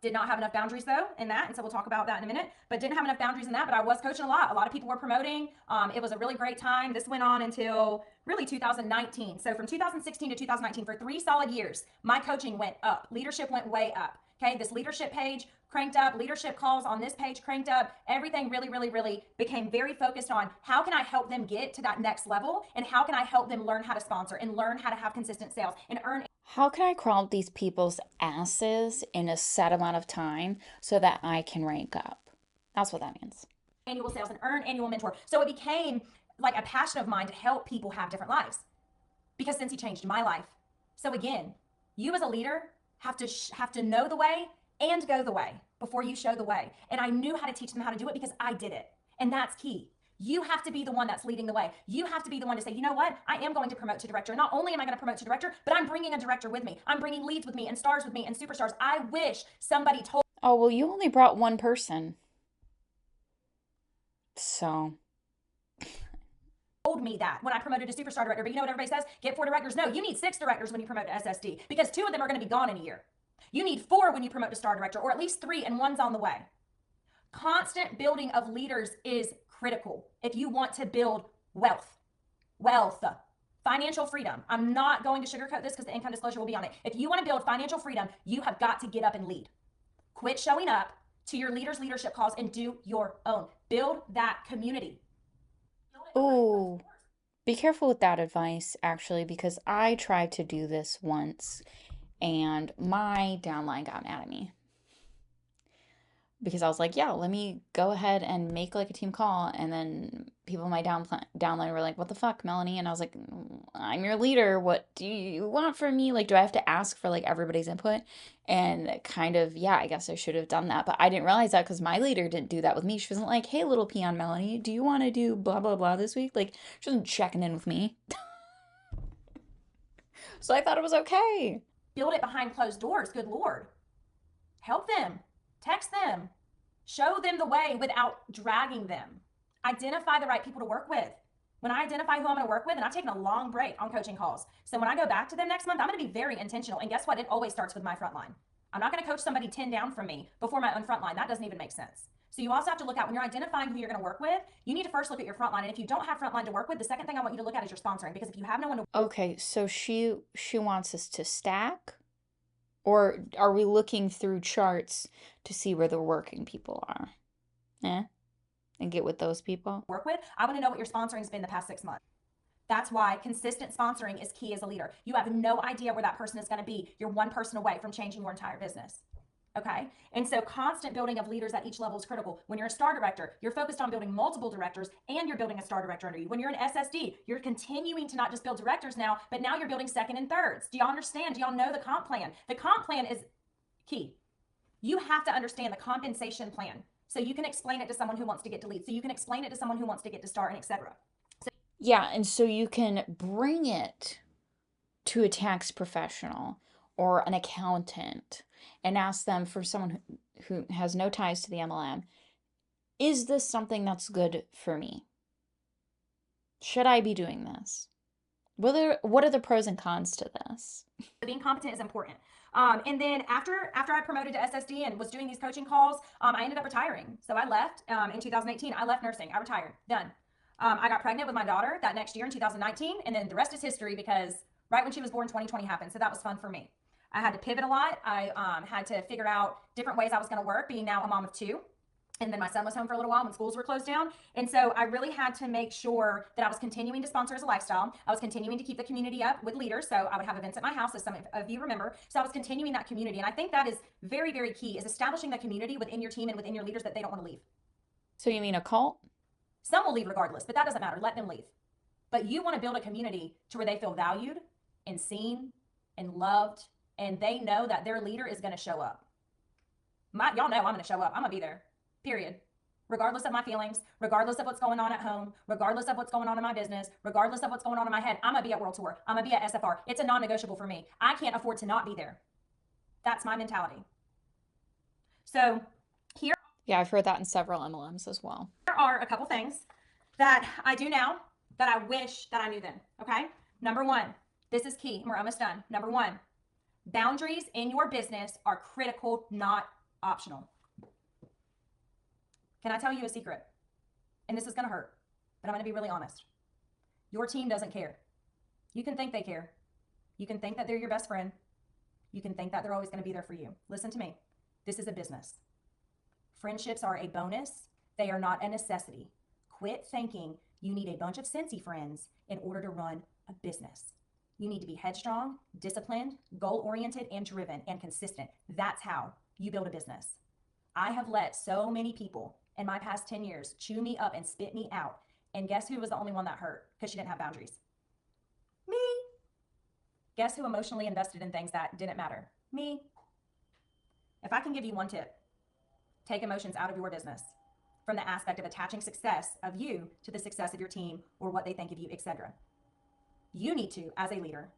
Did not have enough boundaries though in that, and so we'll talk about that in a minute, but didn't have enough boundaries in that, but I was coaching a lot of people were promoting. It was a really great time. This went on until really 2019. So from 2016 to 2019, for 3 solid years, my coaching went up. Leadership went way up. Okay, this leadership page cranked up, leadership calls on this page cranked up. Everything really became very focused on how can I help them get to that next level, and how can I help them learn how to sponsor and learn how to have consistent sales and earn.
How can I crawl up these people's asses in a set amount of time so that I can rank up? That's what that means.
Annual sales and earn annual mentor. So it became like a passion of mine to help people have different lives, because Scentsy changed my life. So again, you as a leader have to know the way and go the way before you show the way. And I knew how to teach them how to do it because I did it. And that's key. You have to be the one that's leading the way. You have to be the one to say, you know what? I am going to promote to director. Not only am I going to promote to director, but I'm bringing a director with me. I'm bringing leads with me and stars with me and superstars. I wish somebody told.
Oh, well, you only brought one person. So.
Told me that when I promoted to superstar director. But you know what everybody says? Get 4 directors. No, you need 6 directors when you promote to SSD, because 2 of them are going to be gone in a year. You need 4 when you promote to star director, or at least 3, and 1's on the way. Constant building of leaders is critical if you want to build wealth, financial freedom. I'm not going to sugarcoat this because the income disclosure will be on it. If you want to build financial freedom, you have got to get up and lead. Quit showing up to your leaders' leadership calls and do your own. Build that community.
Oh, be careful with that advice, actually, because I tried to do this once and my downline got mad at me. Because I was like, yeah, let me go ahead and make like a team call. And then people in my downline were like, what the fuck, Melanie? And I was like, I'm your leader. What do you want from me? Like, do I have to ask for like everybody's input? And kind of, yeah, I guess I should have done that. But I didn't realize that because my leader didn't do that with me. She wasn't like, hey, little peon Melanie, do you want to do blah, blah, blah this week? Like, she wasn't checking in with me. So I thought it was okay.
Build it behind closed doors. Good Lord. Help them. Text them. Show them the way without dragging them. Identify the right people to work with. When I identify who I'm going to work with, and I've taken a long break on coaching calls. So when I go back to them next month, I'm going to be very intentional. And guess what? It always starts with my front line. I'm not going to coach somebody 10 down from me before my own front line. That doesn't even make sense. So you also have to look at, when you're identifying who you're going to work with, you need to first look at your front line. And if you don't have front line to work with, the second thing I want you to look at is your sponsoring. Because if you have no one to...
Okay, so she wants us to stack. Or are we looking through charts to see where the working people are? Eh? And get with those people?
Work with. I want to know what your sponsoring has been the past 6 months. That's why consistent sponsoring is key as a leader. You have no idea where that person is going to be. You're one person away from changing your entire business. Okay. And so constant building of leaders at each level is critical. When you're a star director, you're focused on building multiple directors and you're building a star director under you. When you're an SSD, you're continuing to not just build directors now, but now you're building second and thirds. Do y'all understand? Do y'all know the comp plan? The comp plan is key. You have to understand the compensation plan so you can explain it to someone who wants to get to lead, so you can explain it to someone who wants to get to star, and etc.
Yeah, and so you can bring it to a tax professional or an accountant and ask them, for someone who has no ties to the MLM, is this something that's good for me? Should I be doing this? What are the pros and cons to this?
Being competent is important. And then after I promoted to SSD and was doing these coaching calls, I ended up retiring. So I left in 2018. I left nursing. I retired. Done. I got pregnant with my daughter that next year in 2019, and then the rest is history because right when she was born, 2020 happened. So that was fun for me. I had to pivot a lot. I had to figure out different ways I was going to work, being now a mom of two. And then my son was home for a little while when schools were closed down. And so I really had to make sure that I was continuing to sponsor as a lifestyle. I was continuing to keep the community up with leaders. So I would have events at my house, as some of you remember. So I was continuing that community. And I think that is very, very key, is establishing the community within your team and within your leaders that they don't want to leave.
So you mean a cult?
Some will leave regardless, but that doesn't matter. Let them leave. But you want to build a community to where they feel valued and seen and loved, and they know that their leader is going to show up. Y'all know I'm going to show up. I'm going to be there. Period. Regardless of my feelings, regardless of what's going on at home, regardless of what's going on in my business, regardless of what's going on in my head, I'm gonna be at World Tour. I'm gonna be at SFR. It's a non-negotiable for me. I can't afford to not be there. That's my mentality. So here,
Yeah, I've heard that in several MLMs as well.
There are a couple things that I do now that I wish that I knew then. Okay. Number one, this is key. We're almost done. Number one, boundaries in your business are critical, not optional. Can I tell you a secret? And this is going to hurt, but I'm going to be really honest. Your team doesn't care. You can think they care. You can think that they're your best friend. You can think that they're always going to be there for you. Listen to me. This is a business. Friendships are a bonus. They are not a necessity. Quit thinking you need a bunch of Scentsy friends in order to run a business. You need to be headstrong, disciplined, goal-oriented, and driven, and consistent. That's how you build a business. I have let so many people in my past 10 years chew me up and spit me out. And guess who was the only one that hurt because she didn't have boundaries? Me. Guess who emotionally invested in things that didn't matter? Me. If I can give you one tip, take emotions out of your business from the aspect of attaching success of you to the success of your team or what they think of you, etc. You need to, as a leader,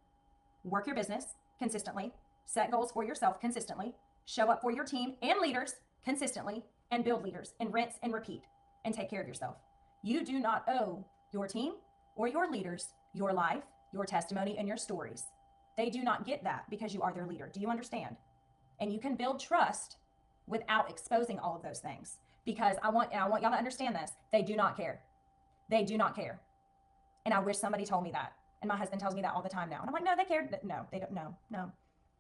work your business consistently, set goals for yourself consistently, show up for your team and leaders consistently, and build leaders, and rinse and repeat, and take care of yourself. You do not owe your team or your leaders your life, your testimony, and your stories. They do not get that because you are their leader. Do you understand? And you can build trust without exposing all of those things, because I want y'all to understand this. They do not care. They do not care. And I wish somebody told me that. And my husband tells me that all the time now. And I'm like, no, they care. No, they don't.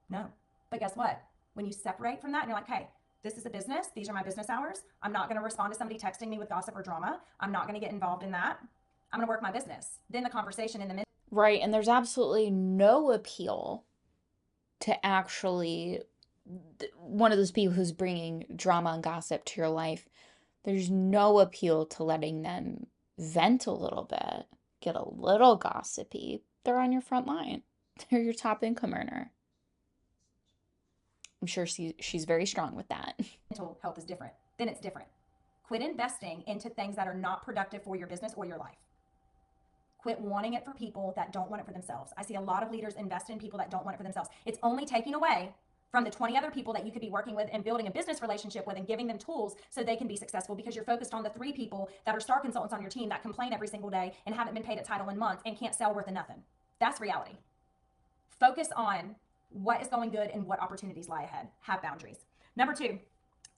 No. But guess what? When you separate from that and you're like, hey, this is a business. These are my business hours. I'm not going to respond to somebody texting me with gossip or drama. I'm not going to get involved in that. I'm going to work my business. Then the conversation in the midst.
Right, and there's absolutely no appeal to actually one of those people who's bringing drama and gossip to your life. There's no appeal to letting them vent a little bit, get a little gossipy. They're on your front line. They're your top income earner. I'm sure she's very strong with that.
Mental health is different. Then it's different. Quit investing into things that are not productive for your business or your life. Quit wanting it for people that don't want it for themselves. I see a lot of leaders invest in people that don't want it for themselves. It's only taking away from the 20 other people that you could be working with and building a business relationship with and giving them tools so they can be successful, because you're focused on the 3 people that are star consultants on your team that complain every single day and haven't been paid a title in months and can't sell worth of nothing. That's reality. Focus on what is going good and what opportunities lie ahead. Have boundaries. Number 2,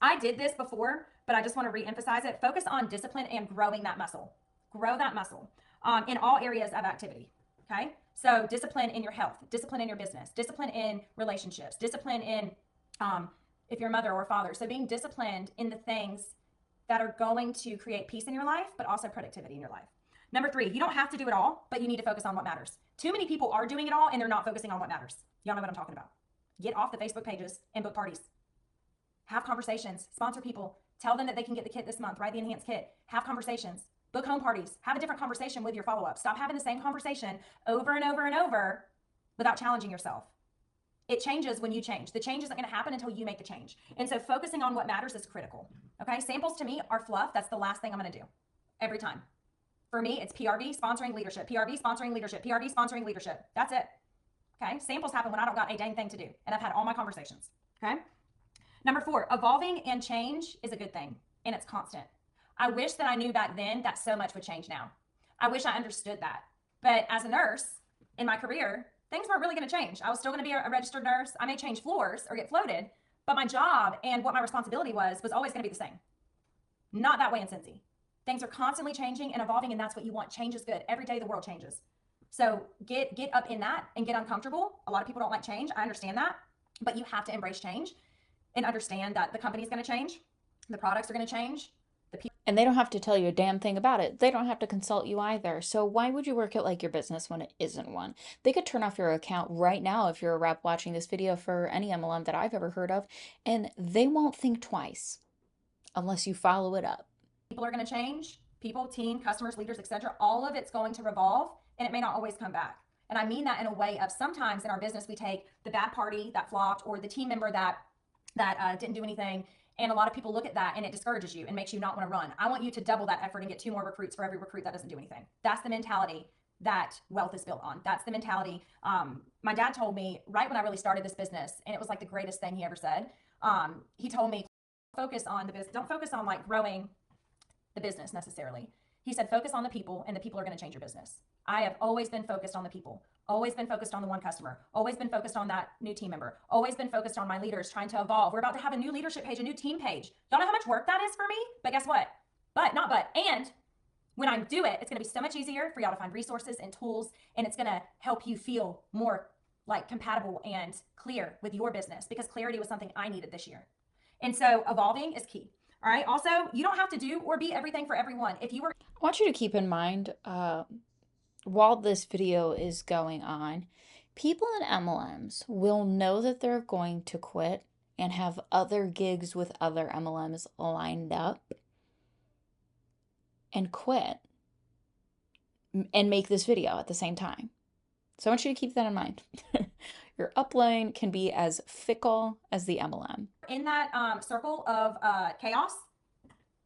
I did this before, but I just want to re-emphasize it. Focus on discipline and growing that muscle. Grow that muscle in all areas of activity. Okay. So discipline in your health, discipline in your business, discipline in relationships, discipline in if you're a mother or father. So being disciplined in the things that are going to create peace in your life, but also productivity in your life. Number 3, you don't have to do it all, but you need to focus on what matters. Too many people are doing it all and they're not focusing on what matters. Y'all know what I'm talking about. Get off the Facebook pages and book parties. Have conversations, sponsor people, tell them that they can get the kit this month, right? The enhanced kit. Have conversations, book home parties, have a different conversation with your follow-up. Stop having the same conversation over and over and over without challenging yourself. It changes when you change. The change isn't going to happen until you make the change. And so focusing on what matters is critical. Okay. Samples to me are fluff. That's the last thing I'm going to do every time. For me, it's PRV sponsoring leadership, PRV sponsoring leadership, PRV sponsoring leadership. That's it. Okay. Samples happen when I don't got a dang thing to do. And I've had all my conversations. Okay. Number 4, evolving and change is a good thing. And it's constant. I wish that I knew back then that so much would change now. I wish I understood that. But as a nurse in my career, things weren't really going to change. I was still going to be a registered nurse. I may change floors or get floated, but my job and what my responsibility was always going to be the same. Not that way in Scentsy. Things are constantly changing and evolving, and that's what you want. Change is good. Every day the world changes. So get up in that and get uncomfortable. A lot of people don't like change. I understand that, but you have to embrace change and understand that the company's going to change. The products are going to change.
And they don't have to tell you a damn thing about it. They don't have to consult you either. So why would you work it like your business when it isn't one? They could turn off your account right now if you're a rep watching this video for any MLM that I've ever heard of, and they won't think twice unless you follow it up.
People are going to change. People, team, customers, leaders, etc. All of it's going to revolve, and it may not always come back. And I mean that in a way of sometimes in our business we take the bad party that flopped or the team member that didn't do anything. And a lot of people look at that and it discourages you and makes you not want to run. I want you to double that effort and get 2 more recruits for every recruit that doesn't do anything. That's the mentality that wealth is built on. That's the mentality. My dad told me right when I really started this business, and it was like the greatest thing he ever said. He told me, focus on the business. Don't focus on like growing the business necessarily. He said, focus on the people, and the people are going to change your business. I have always been focused on the people, always been focused on the one customer, always been focused on that new team member, always been focused on my leaders trying to evolve. We're about to have a new leadership page, a new team page. Y'all know how much work that is for me? But guess what? And when I do it, it's going to be so much easier for y'all to find resources and tools, and it's going to help you feel more like compatible and clear with your business, because clarity was something I needed this year. And so evolving is key. All right. Also, you don't have to do or be everything for everyone. If you were,
I want you to keep in mind, while this video is going on, people in MLMs will know that they're going to quit and have other gigs with other MLMs lined up and quit and make this video at the same time. So I want you to keep that in mind. Your upline can be as fickle as the MLM.
in that circle of chaos,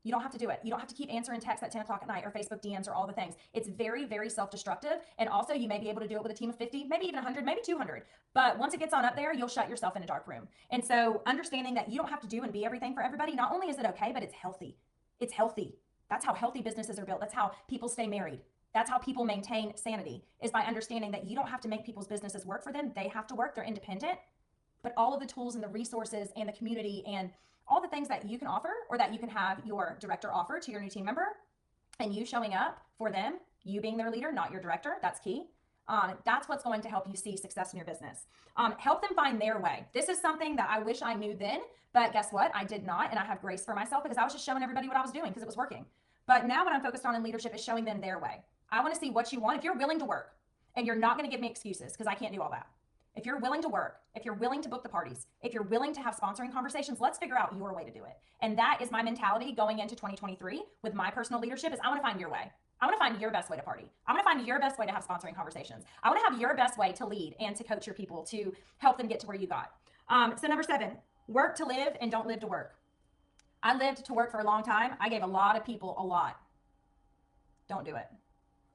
you don't have to do it. You don't have to keep answering texts at 10 o'clock at night or Facebook DMs or all the things. It's very, very self-destructive. And also you may be able to do it with a team of 50, maybe even 100, maybe 200. But once it gets on up there, you'll shut yourself in a dark room. And so understanding that you don't have to do and be everything for everybody, not only is it okay, but it's healthy. It's healthy. That's how healthy businesses are built. That's how people stay married. That's how people maintain sanity, is by understanding that you don't have to make people's businesses work for them. They have to work. They're independent. But all of the tools and the resources and the community and all the things that you can offer, or that you can have your director offer to your new team member, and you showing up for them, you being their leader, not your director, that's key. That's what's going to help you see success in your business. Help them find their way. This is something that I wish I knew then, but guess what? I did not, and I have grace for myself because I was just showing everybody what I was doing because it was working. But now what I'm focused on in leadership is showing them their way. I want to see what you want. If you're willing to work, and you're not going to give me excuses because I can't do all that. If you're willing to work, if you're willing to book the parties, if you're willing to have sponsoring conversations, let's figure out your way to do it. And that is my mentality going into 2023 with my personal leadership, is I want to find your way. I want to find your best way to party. I want to find your best way to have sponsoring conversations. I want to have your best way to lead and to coach your people to help them get to where you got. So number 7, work to live and don't live to work. I lived to work for a long time. I gave a lot of people a lot. Don't do it.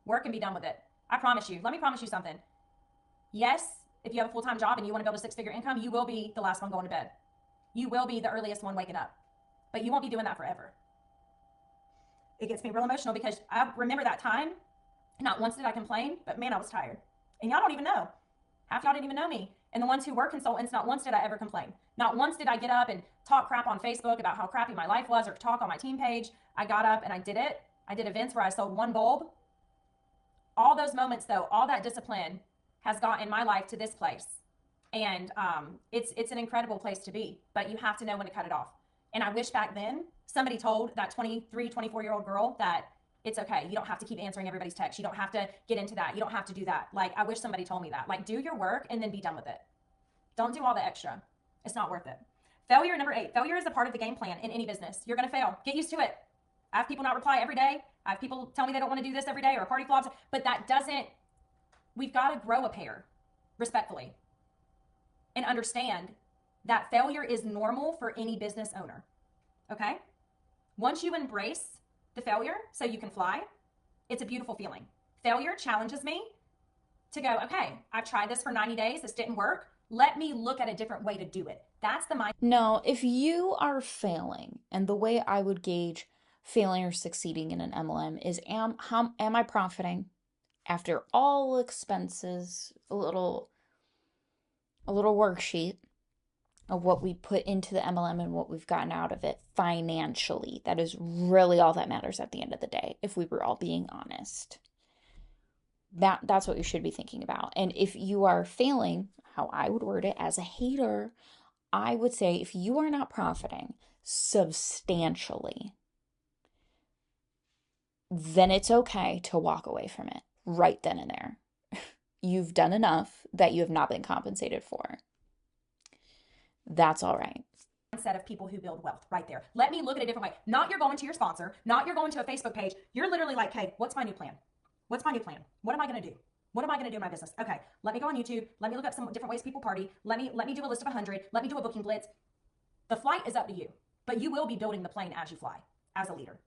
Work and be done with it. I promise you. Let me promise you something. Yes, if you have a full-time job and you want to build a 6-figure income, you will be the last one going to bed. You will be the earliest one waking up. But you won't be doing that forever. It gets me real emotional because I remember that time. Not once did I complain, but man, I was tired. And y'all don't even know. Half y'all didn't even know me. And the ones who were consultants, not once did I ever complain. Not once did I get up and talk crap on Facebook about how crappy my life was, or talk on my team page. I got up and I did it. I did events where I sold 1 bulb. All those moments though, all that discipline has gotten my life to this place. And it's an incredible place to be, but you have to know when to cut it off. And I wish back then somebody told that 23, 24-year-old girl that it's okay. You don't have to keep answering everybody's text. You don't have to get into that. You don't have to do that. Like, I wish somebody told me that. Like, do your work and then be done with it. Don't do all the extra. It's not worth it. Failure, number 8. Failure is a part of the game plan in any business. You're going to fail. Get used to it. I have people not reply every day. I have people tell me they don't want to do this every day, or a party flops. But that doesn't, we've got to grow a pair respectfully and understand that failure is normal for any business owner. Okay? Once you embrace the failure so you can fly, it's a beautiful feeling. Failure challenges me to go, okay, I've tried this for 90 days. This didn't work. Let me look at a different way to do it. That's the mind.
No, if you are failing, and the way I would gauge failing or succeeding in an MLM is am I profiting after all expenses, a little worksheet of what we put into the MLM and what we've gotten out of it financially. That is really all that matters at the end of the day, if we were all being honest. That's what you should be thinking about. And if you are failing, how I would word it, as a hater, I would say if you are not profiting substantially, then it's okay to walk away from it right then and there. You've done enough that you have not been compensated for. That's all right.
Mindset of people who build wealth right there. Let me look at a different way. Not you're going to your sponsor, not you're going to a Facebook page. You're literally like, hey, what's my new plan? What's my new plan? What am I going to do? What am I going to do in my business? Okay, let me go on YouTube. Let me look up some different ways people party. Let me do a list of 100. Let me do a booking blitz. The flight is up to you, but you will be building the plane as you fly, as a leader.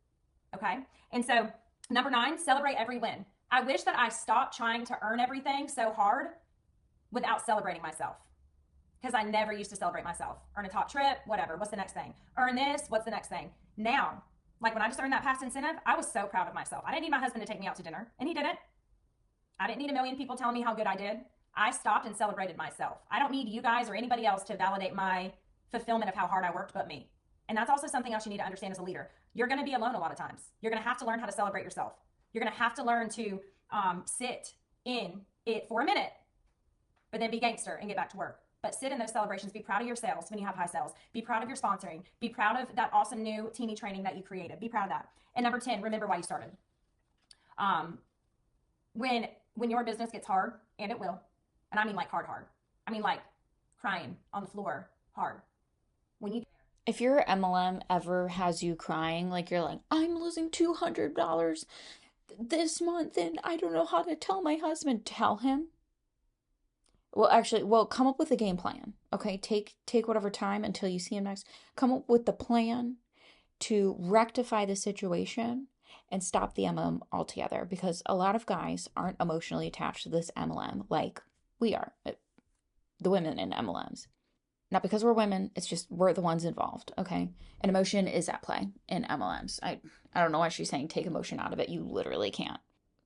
Okay? And so, number 9, celebrate every win. I wish that I stopped trying to earn everything so hard without celebrating myself. Because I never used to celebrate myself. Earn a top trip, whatever. What's the next thing? Earn this, what's the next thing? Now, like when I just earned that past incentive, I was so proud of myself. I didn't need my husband to take me out to dinner, and he didn't. I didn't need a million people telling me how good I did. I stopped and celebrated myself. I don't need you guys or anybody else to validate my fulfillment of how hard I worked but me. And that's also something else you need to understand as a leader. You're going to be alone a lot of times. You're going to have to learn how to celebrate yourself. You're going to have to learn to sit in it for a minute, but then be gangster and get back to work. But sit in those celebrations. Be proud of your sales when you have high sales. Be proud of your sponsoring. Be proud of that awesome new teeny training that you created. Be proud of that. And number 10, remember why you started. When your business gets hard, and it will, and I mean like hard. I mean like crying on the floor hard.
If your MLM ever has you crying, like you're like, I'm losing $200 this month and I don't know how to tell my husband, tell him. Well, come up with a game plan. Okay, take whatever time until you see him next. Come up with the plan to rectify the situation and stop the MLM altogether, because a lot of guys aren't emotionally attached to this MLM like we are, the women in MLMs. Not because we're women, it's just we're the ones involved, okay? And emotion is at play in MLMs. I don't know why she's saying take emotion out of it. You literally can't.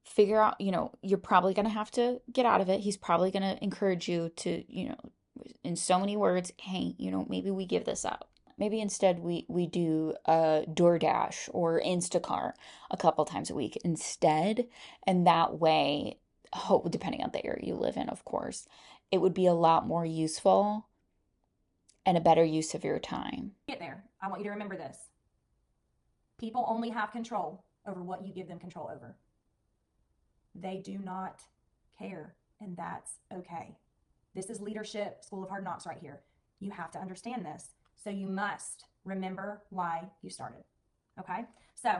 Figure out, you're probably going to have to get out of it. He's probably going to encourage you to, in so many words, hey, maybe we give this up. Maybe instead we do a DoorDash or Instacart a couple times a week instead. And that way, depending on the area you live in, of course, it would be a lot more useful and a better use of your time.
Get there. I want you to remember this. People only have control over what you give them control over. They do not care, and that's okay. This is leadership, School of Hard Knocks right here. You have to understand this. So you must remember why you started. Okay? So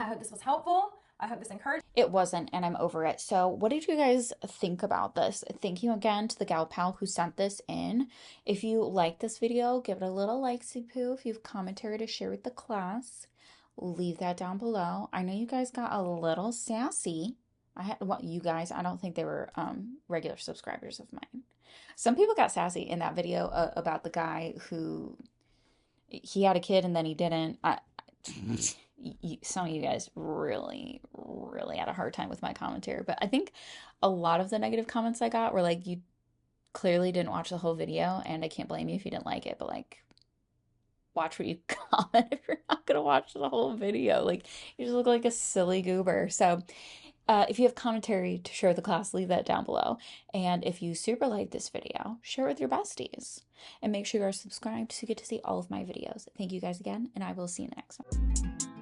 I hope this was helpful. I hope this encouraged.
It wasn't, and I'm over it. So what did you guys think about this? Thank you again to the gal pal who sent this in. If you like this video, give it a little likesy poo. If you have commentary to share with the class, leave that down below. I know you guys got a little sassy. I don't think they were regular subscribers of mine. Some people got sassy in that video about the guy who he had a kid and then he didn't. Some of you guys really, really had a hard time with my commentary, but I think a lot of the negative comments I got were like, you clearly didn't watch the whole video, and I can't blame you if you didn't like it, but like, watch what you comment if you're not gonna watch the whole video. Like, you just look like a silly goober. So If you have commentary to share with the class, leave that down below. And if you super like this video, share it with your besties. And make sure you are subscribed so you get to see all of my videos. Thank you guys again, and I will see you next time.